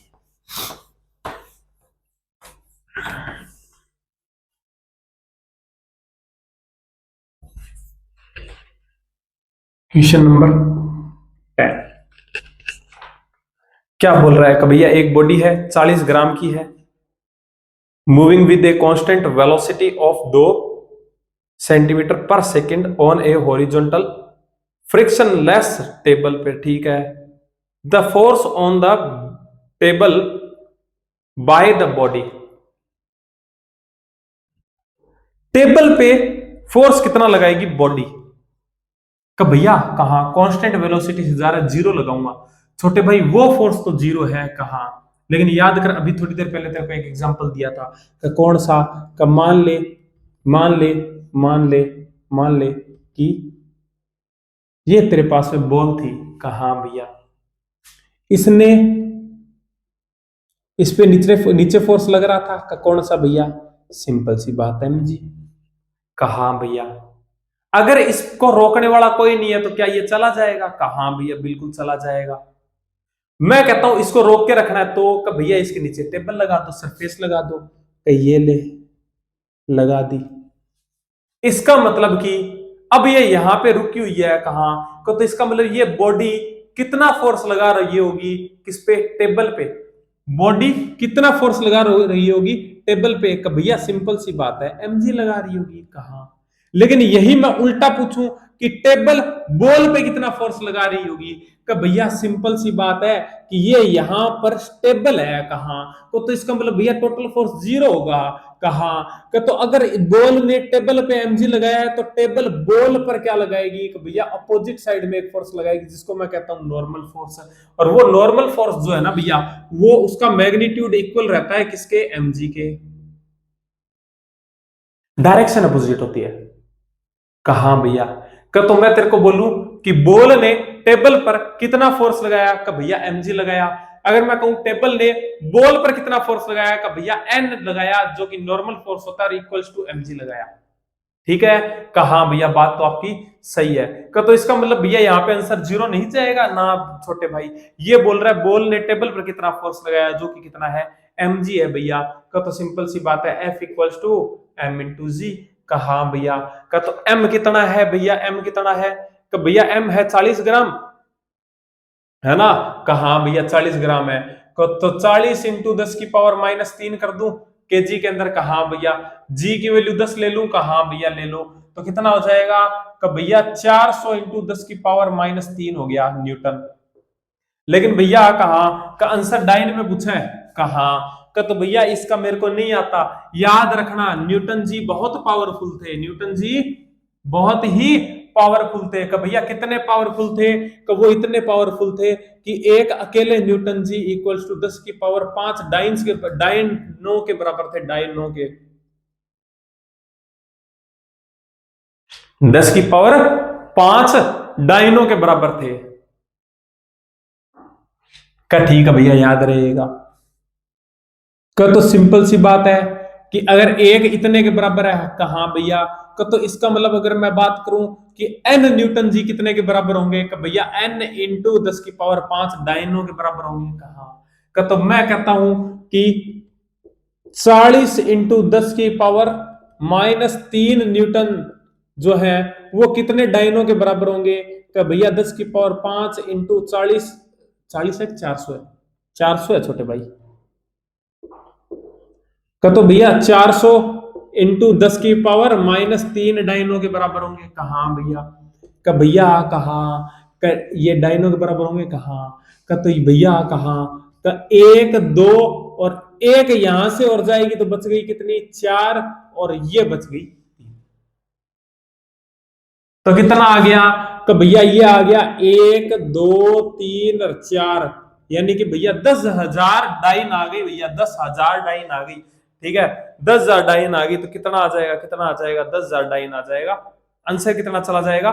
क्वेश्चन नंबर 10 क्या बोल रहा है? कि भैया एक बॉडी है 40 ग्राम की है, moving with A constant velocity of दो सेंटीमीटर पर second on A horizontal frictionless table पे, ठीक है। The force on the table by the body, table पे फोर्स कितना लगाएगी बॉडी का भैया, कहा कांस्टेंट वेलोसिटी से जा रहा है, जीरो लगाऊंगा। छोटे भाई वो फोर्स तो जीरो है कहा, लेकिन याद कर अभी थोड़ी देर पहले तेरे को एक एग्जांपल दिया था कि कौन सा, का मान ले मान ले मान ले मान ले कि ये तेरे पास में बॉल थी, कहा भैया इसने इस पे नीचे नीचे फोर्स लग रहा था, का कौन सा भैया, सिंपल सी बात है जी, कहा भैया अगर इसको रोकने वाला कोई नहीं है तो क्या ये चला जाएगा, कहा भैया बिल्कुल चला जाएगा। मैं कहता हूं इसको रोक के रखना है तो भैया इसके नीचे टेबल लगा दो, सरफेस लगा दो, ये ले लगा दी। इसका मतलब कि अब ये यहां पे रुकी हुई है कहां को, तो इसका मतलब ये बॉडी कितना फोर्स लगा रही होगी किस पे, टेबल पे। बॉडी कितना फोर्स लगा रही होगी टेबल पे, भैया सिंपल सी बात है mg लगा रही होगी कहा। लेकिन यही मैं उल्टा पूछूं कि टेबल बॉल पे कितना फोर्स लगा रही होगी, का भैया सिंपल सी बात है कि ये यहां पर स्टेबल है कहा, तो इसका मतलब भैया टोटल फोर्स जीरो होगा कहा। तो अगर बॉल ने टेबल पे mg लगाया है तो टेबल बॉल पर क्या लगाएगी, कि भैया अपोजिट साइड में एक फोर्स लगाएगी जिसको मैं कहता हूं नॉर्मल फोर्स है। और वो नॉर्मल फोर्स जो है ना भैया, वो उसका मैग्नीट्यूड इक्वल रहता है किसके, mg के। डायरेक्शन अपोजिट होती है कहा भैया, का तो मैं तेरे को बोलूं कि बॉल ने टेबल पर कितना फोर्स लगाया, का भैया mg लगाया। अगर मैं कहूं टेबल ने बॉल पर कितना फोर्स लगाया, का भैया n लगाया, जो कि नॉर्मल फोर्स होता है, इक्वल्स टू mg लगाया। ठीक है, कहा भैया बात तो आपकी सही है। का तो इसका मतलब भैया यहाँ पे आंसर जीरो नहीं जाएगा ना छोटे भाई। ये बोल रहा है बॉल ने टेबल पर कितना फोर्स लगाया, जो कि कितना है, mg है भैया। का तो सिंपल सी बात है F equals to m into G. कहा भैया, का तो m कितना है भैया, m कितना है, का भैया m है 40 ग्राम, है ना। कहा भैया 40 ग्राम है, तो 40 इंटू 10 की पावर -3 कर दूं केजी के अंदर, कहा भैया जी की वैल्यू 10 ले लूं, कहा भैया ले लो, तो कितना हो जाएगा, का भैया 400 इंटू 10 की पावर -3 हो गया न्यूटन। लेकिन भैया कहा का आंसर डाइन में पूछा है, कहा का तो भैया इसका मेरे को नहीं आता। याद रखना न्यूटन जी बहुत पावरफुल थे, न्यूटन जी बहुत ही पावरफुल थे। का भैया कितने पावरफुल थे, का वो इतने पावरफुल थे कि एक अकेले न्यूटन जी इक्वल्स टू 10 की पावर 5 डाइनो के बराबर थे, डाइनो के 10 की पावर 5 डाइनो के बराबर थे। का ठीक है भैया याद रहेगा। का तो सिंपल सी बात है कि अगर एक इतने के बराबर है, कहा भैया, का तो इसका मतलब अगर मैं बात करूं कि n न्यूटन जी कितने के बराबर होंगे, का भैया n इंटू 10 की पावर 5 डाइनो के बराबर होंगे, कहा। का तो मैं कहता हूं कि 40 इंटू 10 की पावर -3 न्यूटन जो है वो कितने डाइनो के बराबर होंगे, का भैया 10 की पावर 5 इंटू 40, 40 है 400 है, 400 है छोटे भाई। का तो भैया 400 इंटू 10 की पावर -3 डाइनो के बराबर होंगे, कहा भैया, का भैया कहा, ये डाइनो के बराबर होंगे, कहा। का तो भैया कहा, का एक दो और एक यहां से और जाएगी तो बच गई कितनी, 4, और ये बच गई 3। तो कितना आ गया, तो भैया ये आ गया 1 2 3 और 4, यानी कि भैया 10,000 डाइन आ गई भैया, 10,000 डाइन आ गई। ठीक है, 10,000 डाइन आ गई तो कितना आ जाएगा, कितना आ जाएगा, 10,000 डाइन आ जाएगा। आंसर कितना चला जाएगा,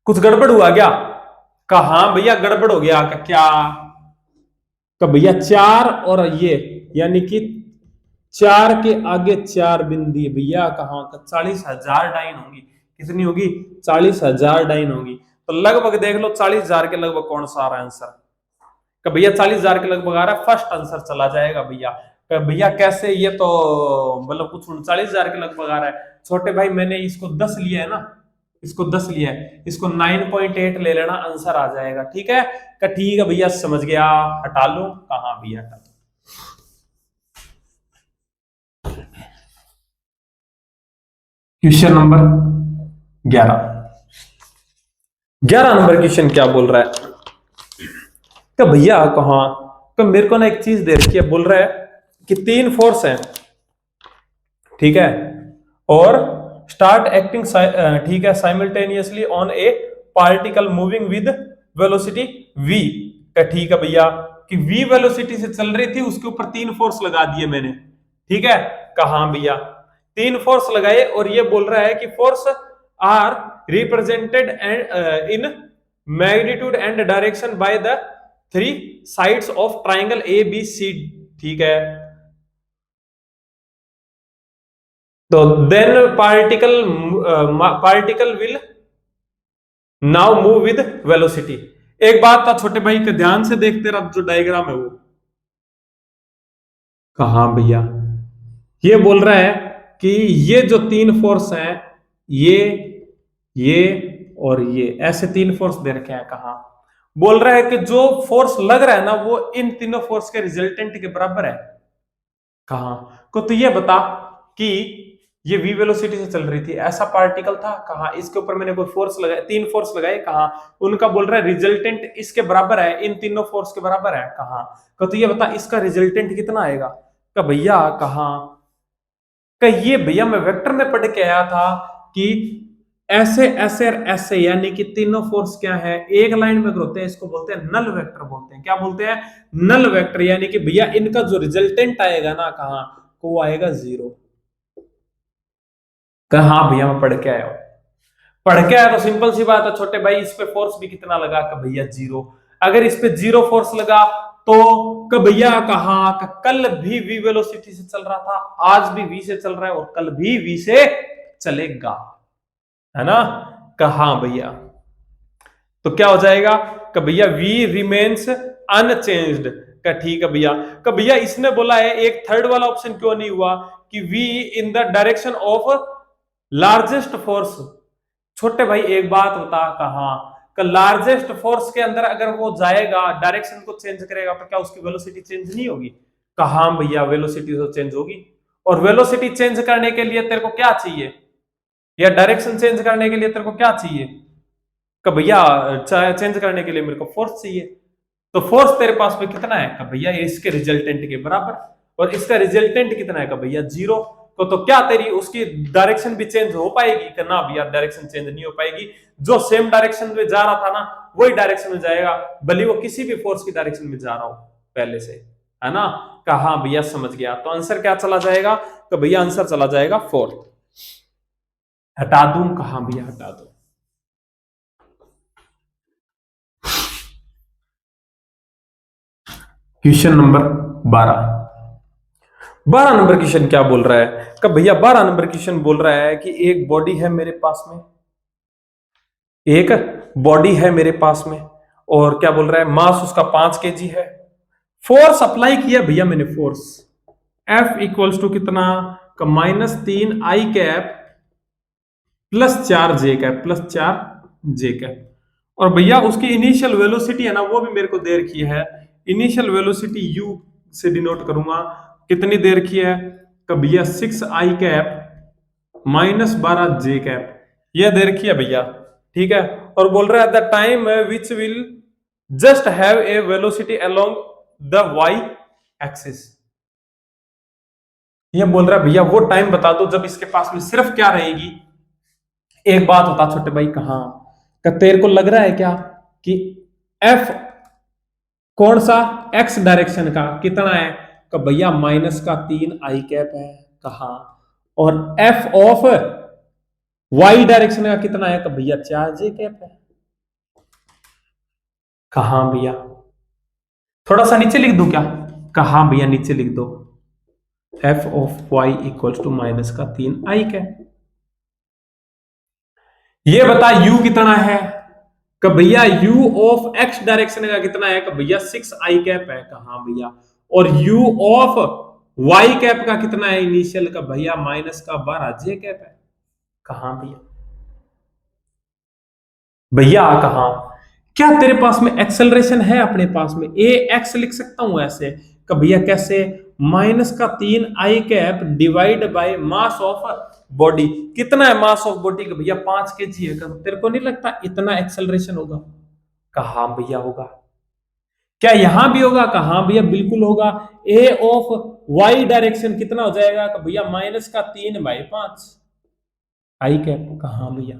कुछ गड़बड़ हुआ क्या, कहा भैया गड़बड़ हो गया क्या, तो भैया 4 और ये यानी कि 4 के आगे 4 बिंदी भैया, कहा 40,000 डाइन होंगी। कितनी होगी, 40,000 डाइन होगी। तो लगभग देख लो 40,000 के लगभग कौन सा आ रहा है आंसर, कि भैया 40,000 के लगभग आ रहा है, फर्स्ट आंसर चला जाएगा भैया। कि भैया कैसे, ये तो मतलब कुछ 39,000 के लगभग आ रहा है छोटे भाई। मैंने इसको 10 लिया है ना, इसको 10 लिया है, इसको 9.8 ले लेना, आंसर आ जाएगा। ठीक है, कि ठीक है भैया समझ गया, हटा लो, कहाँ भैया हटा लो। Question number 11। 11 नंबर क्वेश्चन क्या बोल रहा है कि भैया कहा कि मेरे को ना एक चीज दे रखी है, बोल रहा है कि 3 फोर्स है, ठीक है, और स्टार्ट एक्टिंग, ठीक है, simultaneously on a particle moving with velocity v का, ठीक है भैया, कि v वेलोसिटी से चल रही थी, उसके ऊपर 3 फोर्स लगा दिए मैंने, ठीक है, कहा भैया 3 फोर्स लगाए, और ये बोल रहा है कि force are represented and in magnitude and direction by the 3 sides of triangle A B C, ठीक है, तो then particle will now move with velocity. एक बात था छोटे भाई के ध्यान से देखते रहा, जो डायग्राम है वो, कहा भैया ये बोल रहा है कि ये जो 3 फोर्स हैं, ये और ये ऐसे 3 फोर्स दे रखे हैं, कहा बोल रहा है कि जो फोर्स लग रहा है ना वो इन तीनों फोर्स के रिजल्टेंट के बराबर है, कहा को, तो ये बता कि ये v वेलोसिटी से चल रही थी, ऐसा पार्टिकल था, कहा इसके ऊपर मैंने कोई फोर्स लगाए, 3 फोर्स लगाए, कहा उनका बोल रहा है रिजल्टेंट इसके बराबर है, इन तीनों फोर्स के बराबर है, कहा तो ये बता इसका रिजल्टेंट कितना आएगा, का भैया कहा का ये भैया मैं वेक्टर में पढ़ के आया था कि ऐसे ऐसे और ऐसे, यानी कि तीनों फोर्स क्या है, एक लाइन में होते हैं, इसको बोलते हैं नल वेक्टर बोलते हैं, क्या बोलते हैं, नल वेक्टर, यानी कि भैया इनका जो रिजल्टेंट आएगा ना, कहा वो आएगा 0। कहा हाँ भैया मैं पढ़ के आया हूं, पढ़ के आया तो सिंपल सी बात है छोटे भाई, इस पे फोर्स भी कितना लगा, का भैया 0, अगर इस पे 0 फोर्स लगा तो का भैया कहा कल भी v वेलोसिटी से चल रहा था, आज भी v से चल रहा है, और कल भी v से चलेगा, है ना, कहा भैया तो क्या हो जाएगा, कि भैया v रिमेन्स अनचेंज्ड, का ठीक है भैया, का भैया इसने बोला है एक थर्ड वाला ऑप्शन क्यों नहीं हुआ, कि v in the direction of largest force. छोटे भाई एक बात बता, कहा लार्जेस्ट फोर्स के अंदर अगर वो जाएगा, डायरेक्शन को चेंज करेगा, तो क्या उसकी वेलोसिटी चेंज नहीं होगी, कहा भैया वेलोसिटी तो चेंज होगी, और वेलोसिटी चेंज करने के लिए तेरे को क्या चाहिए, या डायरेक्शन चेंज करने के लिए तेरे को क्या चाहिए, कि भैया चेंज करने के लिए मेरे को फोर्स चाहिए, तो फोर्स तेरे पास में कितना है, कि भैया इसके रिजल्टेंट के बराबर, और इसका रिजल्टेंट कितना है, कि भैया 0, तो क्या तेरी उसकी डायरेक्शन भी चेंज हो पाएगी, कि ना भैया डायरेक्शन चेंज नहीं हो पाएगी, जो सेम डायरेक्शन में जा रहा था ना वही डायरेक्शन में जाएगा, भले वो किसी भी फोर्स की डायरेक्शन में जा रहा हो पहले से, है ना, कहा भैया समझ गया, तो आंसर क्या चला जाएगा, तो भैया आंसर चला जाएगा 4, हटा दूं, कहा भैया हटा दो। क्वेश्चन नंबर 12 नंबर क्वेश्चन क्या बोल रहा है, कि भैया 12 नंबर क्वेश्चन बोल रहा है कि एक बॉडी है मेरे पास में, एक बॉडी है मेरे पास में, और क्या बोल रहा है, मास उसका 5 kg है, फोर्स अप्लाई किया भैया मैंने, फोर्स F इक्वल्स टू कितना, का -3 I cap plus 4 J cap, plus 4 J cap, और भैया उसकी इनिशियल वेलोसिटी है ना वो भी मेरे को दे रखी है, इनिशियल वेलोसिटी u से डिनोट करूंगा, कितनी देर की है, का भैया 6 I कैप -12 J कैप, यह दे रखी है भैया, ठीक है, और बोल रहा है the time which will just have a velocity along the y axis, ये बोल रहा है भैया वो टाइम बता दो जब इसके पास में सिर्फ क्या रहेगी, एक बात बता छोटे भाई, कहा तेरे को लग रहा है क्या कि F कौन सा x डायरेक्शन का कितना है, का भैया -3 I कैप है, कहा, और F ऑफ y डायरेक्शन का कितना है, का भैया 4 J कैप है, कहा भैया थोड़ा सा नीचे लिख दूं क्या, कहा भैया नीचे लिख दो, F of y equals to -3 I cap, ये बता u कितना है, कि भैया u ऑफ x डायरेक्शन का कितना है, कि भैया 6 I कैप है, कहा भैया, और u ऑफ y कैप का कितना है इनिशियल, का भैया -12 J कैप है, कहा भैया, भैया कहा क्या तेरे पास में एक्सेलरेशन है अपने पास में, a x लिख सकता हूं ऐसे, कि भैया कैसे, -3 I cap divide by mass of body, कितना है मास ऑफ बॉडी का भैया 5 kg है, तेरे को नहीं लगता इतना एक्सेलरेशन होगा? कहा भैया होगा। क्या यहां भी होगा? कहा भैया बिल्कुल होगा। ए ऑफ वाई डायरेक्शन कितना हो जाएगा? भैया -3/5 आई कैप। कहा भैया?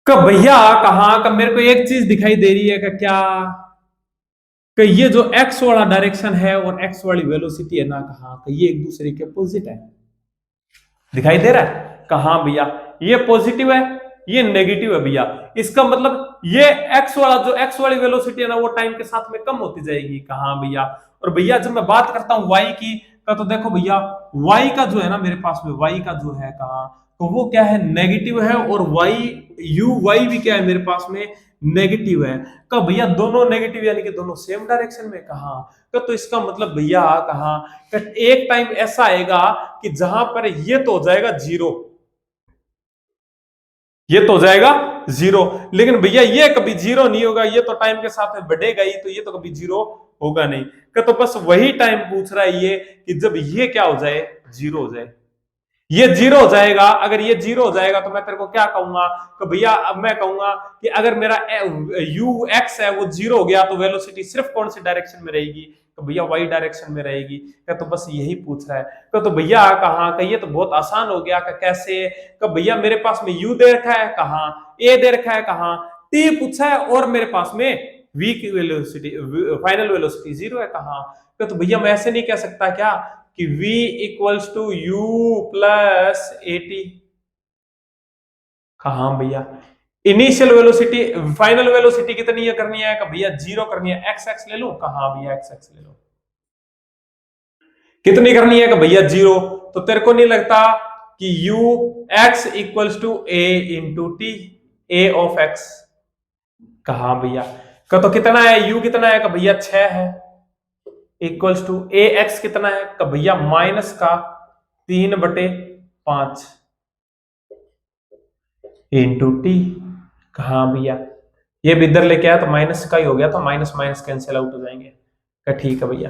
कब भैया? कहा का मेरे को एक चीज दिखाई दे रही है क्या कि ये जो एक्स वाला डायरेक्शन है और एक्स वाली वेलोसिटी है ना, कहा कि ये एक दूसरे के अपोजिट है। दिखाई दे रहा है? कहा भैया ये पॉजिटिव है, ये नेगेटिव है भैया। इसका मतलब ये एक्स वाला जो एक्स वाली वेलोसिटी है ना, वो टाइम के साथ में कम होती जाएगी। कहा भैया? और भैया जब मैं बात करता हूं वाई की, तो देखो भैया वाई का जो है ना मेरे पास में, वाई का जो है कहा तो वो क्या है? नेगेटिव है। और वाई यू वाई भी क्या है मेरे पास में? नेगेटिव है। कब भैया? दोनों नेगेटिव यानी कि दोनों सेम डायरेक्शन में। कहा तो इसका मतलब भैया कहा एक टाइम ऐसा आएगा कि जहां पर ये तो हो जाएगा जीरो, ये तो हो जाएगा जीरो, लेकिन भैया ये कभी जीरो नहीं होगा, ये तो टाइम के साथ में बढ़ेगा ही, तो ये तो कभी जीरो होगा नहीं। तो बस वही टाइम पूछ रहा है ये कि जब ये क्या हो जाए? जीरो हो जाए। ये जीरो हो जाएगा। अगर ये जीरो हो जाएगा तो मैं तेरे को क्या कहूंगा कि भैया अब मैं कहूंगा कि अगर मेरा यू एक्स है वो जीरो हो गया तो वेलोसिटी सिर्फ कौन सी डायरेक्शन में रहेगी? तो भैया वाई डायरेक्शन में रहेगी। तो बस यही पूछ रहा है। तो भैया कहा कि ये तो बहुत आसान हो गया। कैसे? कि भैया मेरे पास में यू दे रखा है, कहा ए दे रखा है, कहा टी पूछा है, और मेरे पास में वी की वेलोसिटी फाइनल वेलोसिटी जीरो है। कहा तो भैया मैं ऐसे नहीं कह सकता क्या कि v equals to u plus a t? कहा भैया इनिशियल वेलोसिटी फाइनल वेलोसिटी कितनी है करनी है? भैया जीरो करनी है। एक्स एक्स ले लो। कहा भैया एक्स एक्स ले लो। कितनी करनी है? भैया जीरो। तो तेरे को नहीं लगता कि u x equals to a into t, a of x? कहा भैया तो कितना है? u कितना है? भैया 6 है। इक्वल्स टू ए एक्स कितना है? भैया माइनस का 3/5 इंटू टी। कहा भैया ये भी इधर लेके आया तो माइनस का ही हो गया, तो माइनस माइनस कैंसिल आउट हो जाएंगे। ठीक है भैया।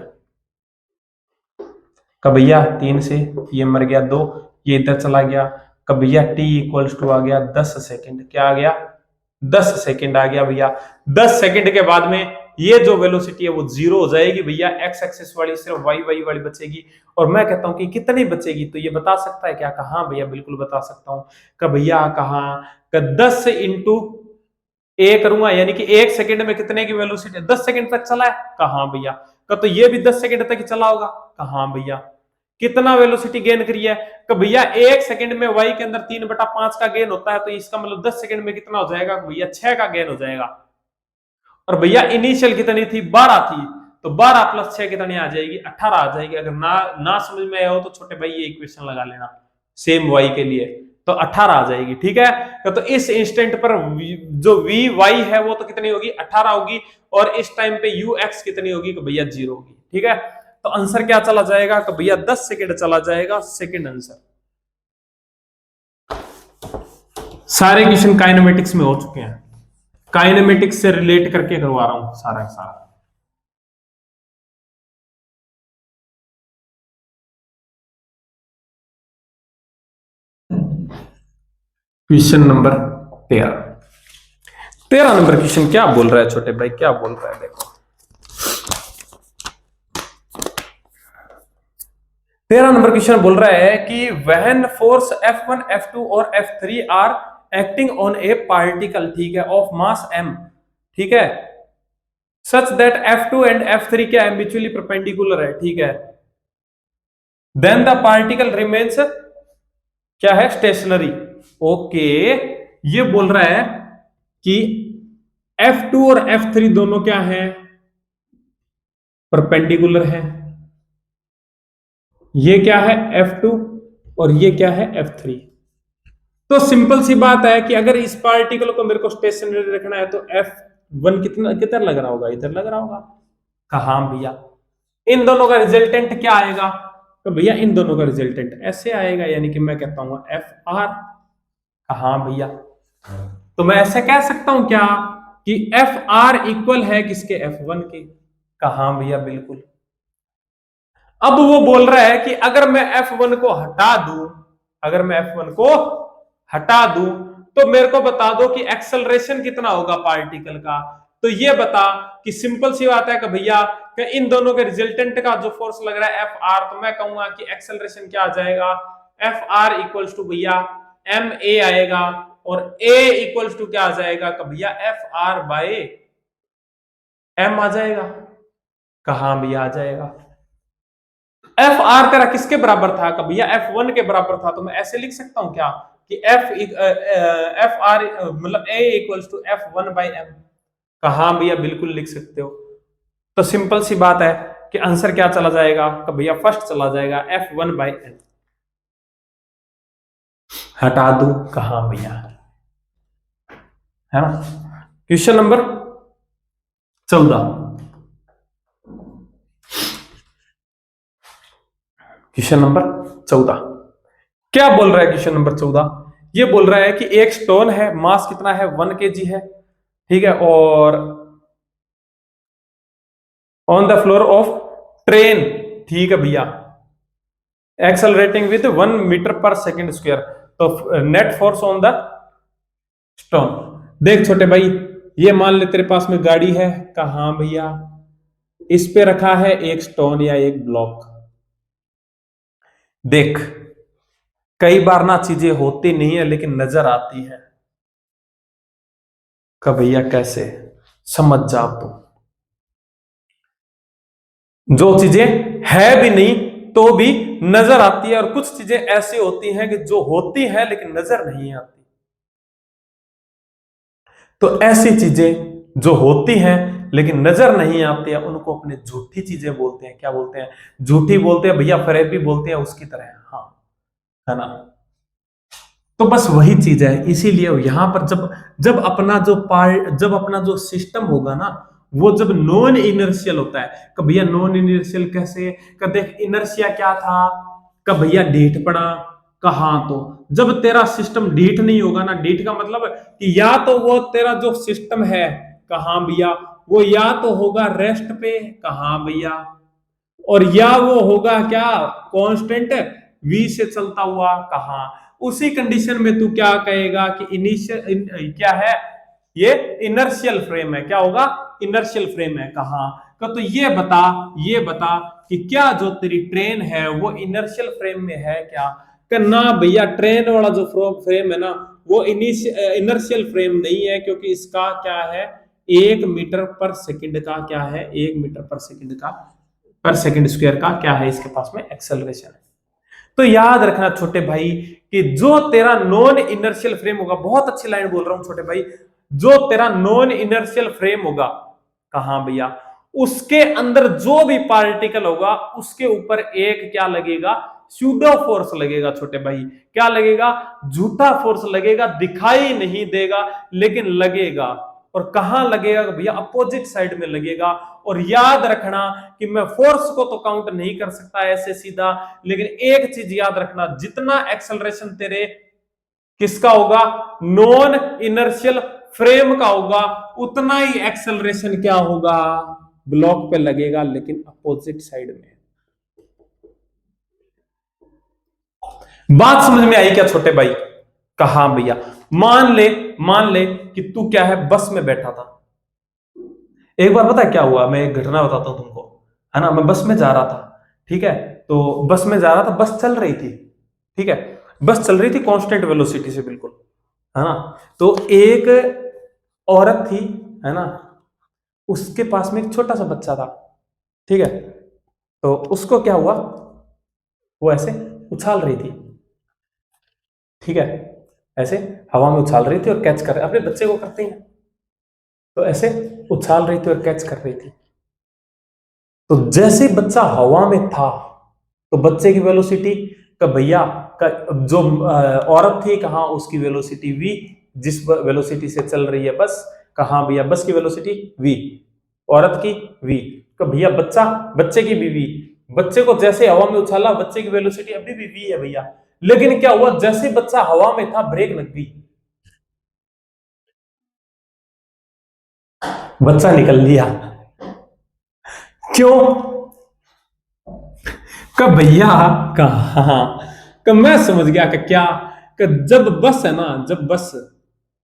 भैया 3 से ये मर गया 2, ये इधर चला गया। भैया टी इक्वल्स टू आ गया 10 सेकेंड। क्या आ गया? 10 सेकेंड आ गया भैया। 10 सेकेंड के बाद में ये जो वेलोसिटी है वो जीरो हो जाएगी भैया। एक्स एक्सिस वाली सिर्फ वाई वाई वाली बचेगी। और मैं कहता हूं कि कितनी बचेगी? तो ये बता सकता है क्या? कहा भैया बिल्कुल बता सकता हूं। भैया कहा 10 इंटू ए करूंगा, यानी कि 1 सेकेंड में कितने की वेलोसिटी? 10 सेकेंड तक चला है। कहा भैया तो ये भी 10 सेकेंड तक ही चला होगा। कहा भैया कितना वेलोसिटी गेन करी है? भैया 1 सेकंड में वाई के अंदर 3/5 का गेन होता है, तो इसका मतलब 10 सेकंड में कितना हो जाएगा? भैया 6 का गेन हो जाएगा। और भैया इनिशियल कितनी थी? 12 थी। तो 12 प्लस 6 कितनी आ जाएगी? 18 आ जाएगी। अगर ना समझ में आया हो तो छोटे भाई ये इक्वेशन लगा लेना सेम वाई के लिए, तो 18 आ जाएगी। ठीक है। तो इस इंस्टेंट पर जो वी वाई है वो तो कितनी होगी? 18 होगी। और इस टाइम पे यू एक्स कितनी होगी? भैया 0 होगी। ठीक है। तो आंसर क्या चला जाएगा? भैया 10 सेकेंड चला जाएगा। Second answer. सारे क्वेश्चन काइनेमेटिक्स में हो चुके हैं, काइनेमेटिक्स से रिलेट करके करवा रहा हूं सारा सारा। क्वेश्चन नंबर 13 नंबर क्वेश्चन क्या बोल रहा है छोटे भाई? क्या बोल रहा है? देखो 13 नंबर क्वेश्चन बोल रहा है कि व्हेन फोर्स F1, F2 और F3 are acting on a particle, ठीक है, ऑफ मास m, ठीक है, such that F2 and F3 क्या है? म्यूचुअली परपेंडिकुलर है। ठीक है। देन द पार्टिकल रिमेन्स क्या है? स्टेशनरी। ओके, ये बोल रहा है कि F2 और F3 दोनों क्या है? परपेंडिकुलर है। ये क्या है? F2 और ये क्या है? F3। तो सिंपल सी बात है कि अगर इस पार्टिकल को मेरे को स्टेशनरी रखना है तो F1 कितना किधर लग रहा होगा? इधर लग रहा होगा। कहा भैया इन दोनों का रिजल्टेंट क्या आएगा? तो भैया इन दोनों का रिजल्टेंट ऐसे आएगा, यानी कि मैं कहता हूं FR। कहा भैया तो मैं ऐसे कह सकता हूं क्या कि FR इक्वल है किसके? F1 के। कहा भैया बिल्कुल। अब वो बोल रहा है कि अगर मैं F1 को हटा दूं अगर मैं F1 को हटा दूं तो मेरे को बता दो कि एक्सेलरेशन कितना होगा पार्टिकल का। तो ये बता कि सिंपल सी बात है कि भैया कि इन दोनों के रिजल्टेंट का जो फोर्स लग रहा है एफ आर, तो मैं कहूंगा कि एक्सेलरेशन क्या आ जाएगा, एफ आर इक्वल्स टू भैया एम ए आएगा, और ए इक्वल्स टू क्या आ जाएगा कि भैया एफ आर बाय एम आ जाएगा। कहां भैया आ जाएगा, एफ आर तेरा किसके बराबर था, भैया एफ वन के बराबर था। तो मैं ऐसे लिख सकता हूं क्या कि एफ आर मतलब A equals to F one by M. कहां भैया बिल्कुल लिख सकते हो। तो सिंपल सी बात है कि आंसर क्या चला जाएगा, भैया फर्स्ट चला जाएगा एफ वन बाई एम। हटा दूं कहां भैया, है ना। क्वेश्चन नंबर 14, क्वेश्चन नंबर 14 क्या बोल रहा है। क्वेश्चन नंबर 14 ये बोल रहा है कि एक स्टोन है, मास कितना है 1 kg है, ठीक है, और on the floor of train, ठीक है भैया, accelerating with 1 metre per second square. तो net force on the stone. देख छोटे भाई, ये मान ले तेरे पास में गाड़ी है, कहां भैया, इस पे रखा है एक स्टोन या एक ब्लॉक। देख कई बार ना चीजें होती नहीं है लेकिन नजर आती है। का भैया कैसे, समझ जा तू। जो चीजें है भी नहीं तो भी नजर आती है, और कुछ चीजें ऐसी होती हैं कि जो होती हैं लेकिन नजर नहीं आती। तो ऐसी चीजें जो होती हैं लेकिन नजर नहीं आती है उनको अपने झूठी चीजें बोलते हैं। क्या बोलते हैं, झूठी बोलते हैं भैया, फरेबी बोलते हैं उसकी तरह, हाँ, है ना। तो बस वही चीज है, इसीलिए यहां पर जब अपना जो सिस्टम होगा ना, वो जब नॉन इनर्शियल होता है। कब भैया नॉन इनर्शियल कैसे, कब देख इनर्शिया क्या था, कब भैया ढीठ पड़ा, कहां, तो जब तेरा सिस्टम ढीठ नहीं होगा ना, ढीठ का मतलब कि या तो वो तेरा जो सिस्टम है, कहां भैया, वो या तो होगा रेस्ट पे, कहां भैया, और या वो होगा क्या कांस्टेंट v से चलता हुआ, कहां। उसी कंडीशन में तू क्या कहेगा कि इनिशियल क्या है, ये इनर्शियल फ्रेम है। क्या होगा, इनर्शियल फ्रेम है, कहां का। तो ये बता कि क्या जो तेरी ट्रेन है वो इनर्शियल फ्रेम में है क्या, कि ना भैया ट्रेन वाला जो फ्रेम है ना वो इनर्शियल फ्रेम नहीं है, क्योंकि इसका क्या है 1 मीटर पर सेकंड का, क्या है 1 मीटर पर सेकंड का, पर सेकंड स्क्वायर का क्या है इसके पास में एक्सेलरेशन है। तो याद रखना छोटे भाई कि जो तेरा नॉन इनर्शियल फ्रेम होगा, बहुत अच्छी लाइन बोल रहा हूं छोटे भाई, जो तेरा नॉन इनर्शियल फ्रेम होगा, कहां भैया, उसके अंदर जो भी पार्टिकल होगा उसके ऊपर एक क्या लगेगा, स्यूडो फोर्स लगेगा छोटे भाई। क्या लगेगा, झूठा फोर्स लगेगा, दिखाई नहीं देगा लेकिन लगेगा। और कहां लगेगा भैया, अपोजिट साइड में लगेगा। और याद रखना कि मैं फोर्स को तो काउंट नहीं कर सकता ऐसे सीधा, लेकिन एक चीज याद रखना, जितना एक्सेलरेशन तेरे किसका होगा, नॉन इनर्शियल फ्रेम का होगा, उतना ही एक्सेलरेशन क्या होगा, ब्लॉक पे लगेगा, लेकिन अपोजिट साइड में। बात समझ में आई क्या छोटे भाई, कहा भैया, मान ले कि तू क्या है बस में बैठा था। एक बार पता है क्या हुआ, मैं एक घटना बताता हूं तुमको, है ना। मैं बस में जा रहा था, ठीक है, तो बस में जा रहा था, बस चल रही थी, ठीक है, बस चल रही थी कांस्टेंट वेलोसिटी से, बिल्कुल, है ना। तो एक औरत थी, है ना, उसके पास में एक छोटा सा बच्चा था, ठीक है। तो उसको क्या हुआ, वो ऐसे उछाल रही थी, ठीक है, ऐसे हवा में उछाल रही थी और कैच कर रही, अपने बच्चे को करते हैं, तो ऐसे उछाल रही थी और कैच कर रही थी। तो जैसे बच्चा हवा में था तो बच्चे की वेलोसिटी का भैया का जो औरत थी, कहां उसकी वेलोसिटी v, जिस वेलोसिटी से चल रही है बस, कहां भैया बस की वेलोसिटी v, औरत की v, तो भैया बच्चे की भी v। बच्चे को जैसे हवा में उछाला, बच्चे की वेलोसिटी अभी भी v है भैया, लेकिन क्या हुआ, जैसे बच्चा हवा में था ब्रेक लग गई, बच्चा निकल लिया। क्यों, कब भैया, कहा कि मैं समझ गया कि क्या, कि जब बस है ना,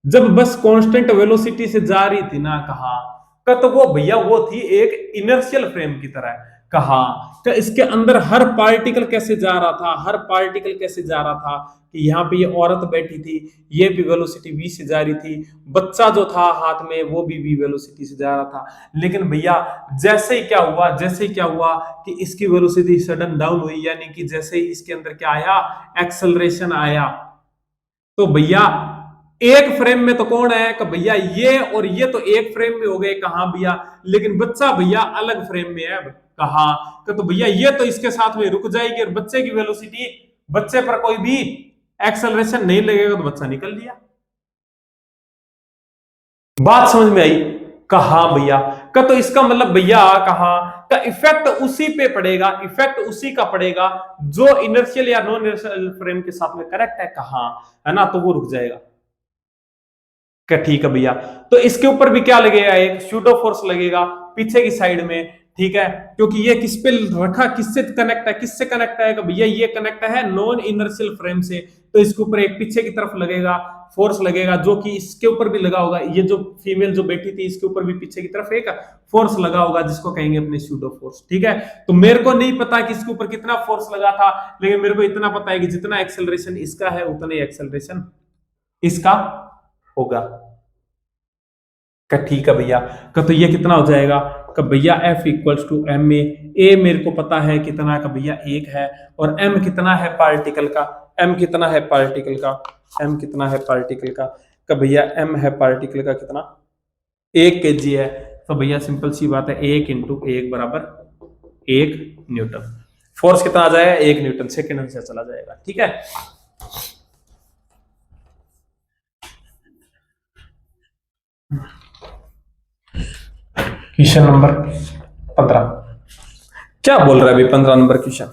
जब बस कांस्टेंट वेलोसिटी से जा रही थी ना, कहा का तो वो भैया वो थी एक इनर्शियल फ्रेम की तरह। कहा कि इसके अंदर हर पार्टिकल कैसे जा रहा था, हर पार्टिकल कैसे जा रहा था, कि यहाँ पे ये औरत बैठी थी, ये भी वेलोसिटी v से जा रही थी, बच्चा जो था हाथ में वो भी v वेलोसिटी से जा रहा था। लेकिन भैया जैसे ही क्या हुआ कि इसकी वेलोसिटी सडन डाउन हुई, यानी कि जैसे ही इसके अंदर क्या आया, एक्सेलरेशन आया, तो भैया एक फ्रेम में तो कौन है कि भैया ये और ये तो एक फ्रेम में हो गए, कहा भैया, लेकिन बच्चा भैया अलग फ्रेम में है। कहा कि तो भैया ये तो इसके साथ में रुक जाएगी, और बच्चे की वेलोसिटी, बच्चे पर कोई भी एक्सेलरेशन नहीं लगेगा, तो बच्चा निकल लिया। बात समझ में आई? कहा भैया का तो इसका मतलब भैया कहा का इफेक्ट उसी पे पड़ेगा, इफेक्ट उसी का पड़ेगा जो इनर्शियल या नॉन इनर्शियल फ्रेम के साथ में करेक्ट है, कहा है ना, तो वो रुक जाएगा। क्या ठीक है भैया, तो इसके ऊपर भी क्या लगेगा, एक सूडो फोर्स लगेगा पीछे की साइड में, ठीक है, क्योंकि ये किस पे रखा, किससे कनेक्ट है कि भैया ये कनेक्ट है नॉन इनर्शियल फ्रेम से, तो इसके ऊपर एक पीछे की तरफ लगेगा, फोर्स लगेगा, जो कि इसके ऊपर भी लगा होगा, ये जो फीमेल जो बैठी थी इसके ऊपर भी पीछे की तरफ एक फोर्स लगा होगा, जिसको कहेंगे अपने सूडो फोर्स, ठीक है। तो मेरे को नहीं पता कि इसके ऊपर कितना फोर्स लगा था, लेकिन मेरे को इतना पता है कि जितना एक्सेलरेशन इसका है उतना ही एक्सेलरेशन इसका होगा। का ठीक है भैया, का तो ये कितना हो जाएगा, का भैया F equals to m a मेरे को पता है कितना का भैया एक है, और M कितना है पार्टिकल का, M कितना है पार्टिकल का, M कितना है पार्टिकल का भैया M है पार्टिकल का कितना, 1 kg है। तो भैया सिंपल सी बात है, 1 इंटू 1 बराबर 1 न्यूटन। फोर्स कितना आ जाएगा, 1 न्यूटन, सेकेंड आंसर चला जाएगा, ठीक है। क्वेश्चन नंबर 15 क्या बोल रहा है अभी, 15 नंबर क्वेश्चन।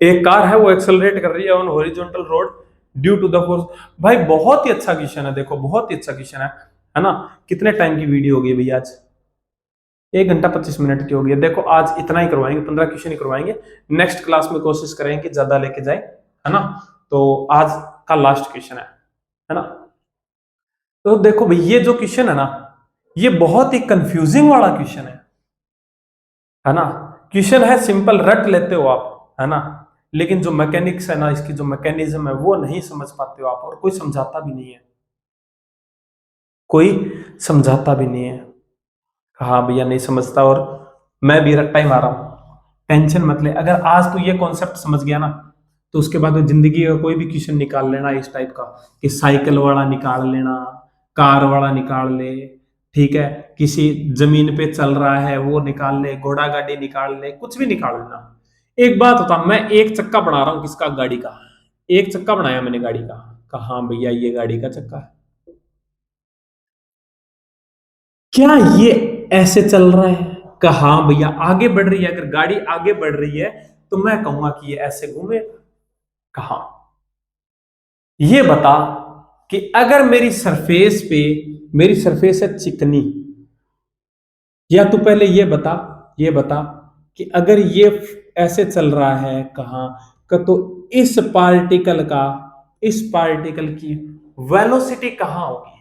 एक कार है वो एक्सेलरेट कर रही है on horizontal road due to the force. भाई बहुत ही अच्छा क्वेश्चन है, देखो बहुत ही अच्छा क्वेश्चन है ना। कितने टाइम की वीडियो होगी भैया आज, 1 घंटा 25 मिनट की होगी। देखो आज इतना ही करवाएंगे, 15 क्वेश्चन ही करवाएंगे, नेक्स्ट क्लास में कोशिश करेंगे कि ज्यादा लेके जाए, है ना। तो आज का लास्ट क्वेश्चन है ना। तो देखो भाई ये जो क्वेश्चन है ना, ये बहुत ही कंफ्यूजिंग वाला क्वेश्चन है ना। क्वेश्चन है सिंपल, रट लेते हो आप, है ना, लेकिन जो मैकेनिक्स है ना, इसकी जो मैकेनिज्म है वो नहीं समझ पाते हो आप, और कोई समझाता भी नहीं है, कोई समझाता भी नहीं है। हाँ भैया नहीं समझता, और मैं भी रट्टा ही मारा हूं, टेंशन मत ले। अगर आज तू ये कॉन्सेप्ट समझ गया ना, तो उसके बाद जिंदगी का कोई भी क्वेश्चन निकाल लेना इस टाइप का, कि साइकिल वाला निकाल लेना, कार वाला निकाल ले, ठीक है, किसी जमीन पे चल रहा है वो निकाल ले, घोड़ा गाड़ी निकाल ले, कुछ भी निकाल लेना। एक बात होता, मैं एक चक्का बना रहा हूं किसका, गाड़ी का, एक चक्का बनाया मैंने गाड़ी का, कहा हाँ भैया ये गाड़ी का चक्का है, क्या ये ऐसे चल रहा है, कहा हाँ भैया आगे बढ़ रही है, अगर गाड़ी आगे बढ़ रही है तो मैं कहूंगा कि ये ऐसे घूमे। कहा ये बता कि अगर मेरी सरफेस है चिकनी, या तू पहले ये बता कि अगर ये ऐसे चल रहा है कहा का, तो इस पार्टिकल की वेलोसिटी कहां होगी।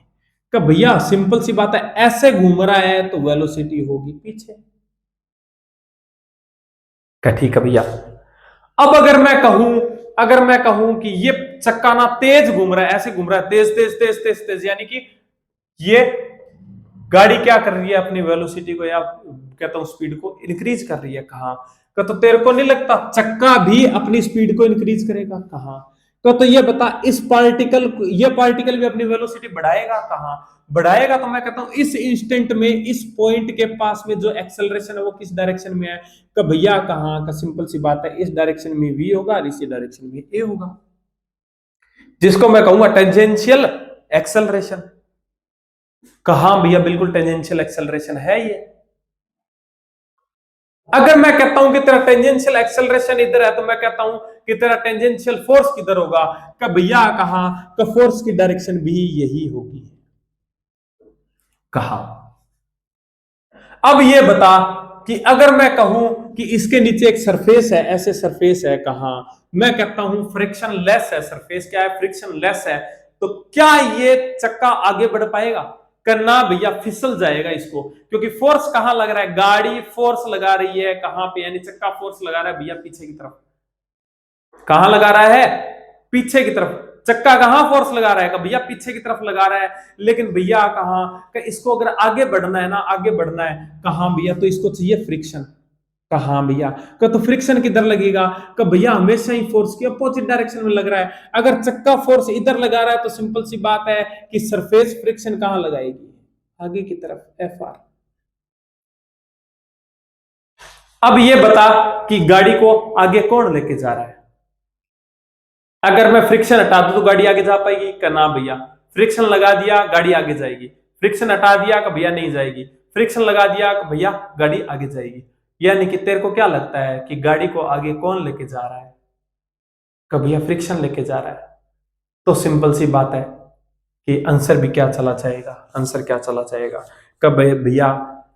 का भैया सिंपल सी बात है, ऐसे घूम रहा है तो वेलोसिटी होगी पीछे। का ठीक है भैया। अब अगर मैं कहूं कि ये चक्का ना तेज घूम रहा है, ऐसे घूम रहा है, तेज तेज तेज तेज तेज, यानी कि ये गाड़ी क्या कर रही है, अपनी वेलोसिटी को या कहता हूं स्पीड को इंक्रीज कर रही है। कहा का तो तेरे को नहीं लगता चक्का भी अपनी स्पीड को इंक्रीज करेगा। कहा का तो ये बता, ये पार्टिकल भी अपनी वेलोसिटी बढ़ाएगा। कहा बढ़ाएगा, तो मैं कहता हूं इस इंस्टेंट में, इस पॉइंट के पास में जो एक्सेलरेशन है वो किस डायरेक्शन में है। का भैया कहा का सिंपल सी बात है, इस डायरेक्शन में v होगा और इसी डायरेक्शन में a होगा, जिसको मैं कहूंगा टेंजेंशियल एक्सेलरेशन। कहा भैया बिल्कुल टेंजेंशियल एक्सेलरेशन है ये। अगर मैं कहता हूं कि तेरा टेंजेंशियल एक्सेलरेशन इधर है, तो मैं कहता हूं कि तेरा टेंजेंशियल फोर्स किधर होगा। का भैया कहा का फोर्स की डायरेक्शन भी यही होगी। कहा अब ये बता कि अगर मैं कहूं कि इसके नीचे एक सरफेस है, ऐसे सरफेस है, कहा मैं कहता हूं फ्रिक्शन लेस है, सरफेस क्या है, फ्रिक्शन लेस है, तो क्या ये चक्का आगे बढ़ पाएगा? करना भैया फिसल जाएगा इसको, क्योंकि फोर्स कहां लग रहा है, गाड़ी फोर्स लगा रही है कहां पे, यानी चक्का फोर्स लगा रहा है भैया पीछे की तरफ। कहां लगा रहा है? पीछे की तरफ। चक्का कहां फोर्स लगा रहा है? भैया पीछे की तरफ लगा रहा है। लेकिन भैया कहां, इसको अगर आगे बढ़ना है ना, आगे बढ़ना है कहां भैया, तो इसको चाहिए फ्रिक्शन। कहा भैया का तो फ्रिक्शन किधर लगेगा? का भैया हमेशा ही फोर्स की अपोजिट डायरेक्शन में लग रहा है। अगर चक्का फोर्स इधर लगा रहा है तो सिंपल सी बात है कि सरफेस फ्रिक्शन कहां लगाएगी? आगे की तरफ, एफ आर। अब ये बता कि गाड़ी को आगे कौन लेके जा रहा है? अगर मैं फ्रिक्शन हटा दूं तो गाड़ी आगे जा पाएगी? करना भैया फ्रिक्शन लगा दिया गाड़ी आगे जाएगी, फ्रिक्शन हटा दिया का भैया नहीं जाएगी, फ्रिक्शन लगा दिया का भैया गाड़ी आगे जाएगी। यानी कि तेरे को क्या लगता है कि गाड़ी को आगे कौन लेके जा रहा है? का भैया फ्रिक्शन लेके जा रहा है। तो सिंपल सी बात है कि आंसर भी क्या चला जाएगा, आंसर क्या चला जाएगा? कब भैया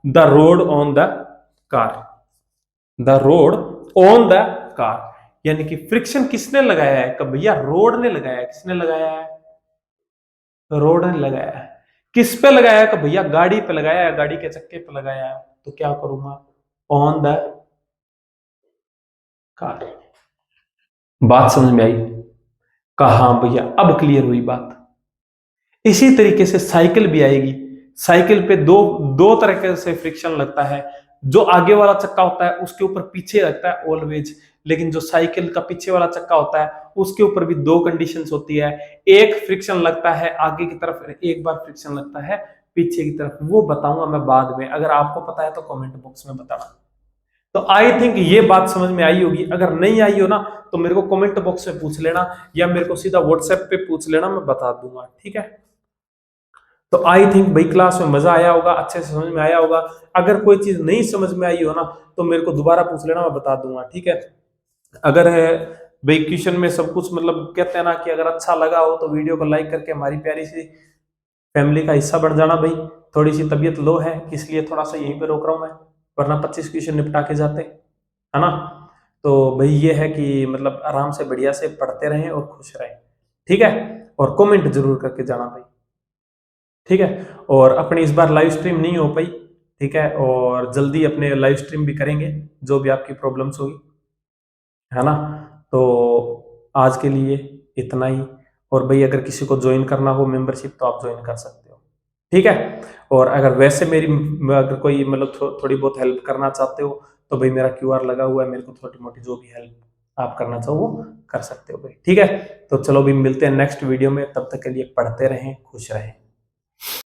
the road on the car, the road on the car, यानी कि फ्रिक्शन किसने लगाया है? कब भैया रोड ने लगाया है। किसने लगाया है? रोड ने लगाया है। किस पे लगाया है? कब भैया गाड़ी पे लगाया है, गाड़ी के चक्के पे लगाया है। तो क्या करूंगा? On the car. बात समझ में आई? कहा भैया अब क्लियर हुई बात। इसी तरीके से साइकिल भी आएगी। साइकिल पे दो दो तरह से फ्रिक्शन लगता है। जो आगे वाला चक्का होता है उसके ऊपर पीछे लगता है ऑलवेज, लेकिन जो साइकिल का पीछे वाला चक्का होता है उसके ऊपर भी दो कंडीशंस होती है। एक फ्रिक्शन लगता है आगे की तरफ, एक बार फ्रिक्शन लगता है पीछे की तरफ। वो बताऊंगा मैं बाद में, अगर आपको पता है तो कमेंट बॉक्स में बताना। तो आई थिंक ये बात समझ में आई होगी। अगर नहीं आई हो ना तो मेरे को कमेंट बॉक्स में पूछ लेना, या मेरे को सीधा व्हाट्सएप पे पूछ लेना, मैं बता दूंगा। ठीक है? तो आई थिंक भाई क्लास में मजा आया होगा, अच्छे से समझ में आया होगा। अगर कोई चीज नहीं समझ में आई हो ना तो मेरे को दोबारा पूछ लेना, मैं बता दूंगा। ठीक है? अगर भाई क्वेश्चन में सब कुछ मतलब कहते हैं ना कि अगर अच्छा लगा हो तो वीडियो को लाइक करके हमारी प्यारी सी फैमिली का हिस्सा बन जाना भाई। थोड़ी सी तबीयत लो है इसलिए थोड़ा सा यहीं पे रोक रहा हूं मैं, वरना 25 क्वेश्चन निपटा के जाते, है ना? तो भाई ये है कि मतलब आराम से बढ़िया से पढ़ते रहें और खुश रहें। ठीक है? और कमेंट जरूर करके जाना भाई। ठीक है? और अपनी इस बार लाइव स्ट्रीम नहीं हो पाई, ठीक है, और जल्दी अपने लाइव स्ट्रीम भी करेंगे जो भी आपकी प्रॉब्लम्स होगी, है ना? तो आज के लिए इतना ही। और भाई अगर किसी को ज्वाइन करना हो मेंबरशिप तो आप ज्वाइन कर सकते हो। ठीक है? और अगर वैसे मेरी अगर कोई मतलब थोड़ी बहुत हेल्प करना चाहते हो तो भाई मेरा क्यूआर लगा हुआ है, मेरे को छोटी मोटी जो भी हेल्प आप करना चाहो वो कर सकते हो भाई। ठीक है? तो चलो भी मिलते हैं नेक्स्ट वीडियो में, तब तक के लिए पढ़ते रहें, खुश रहें।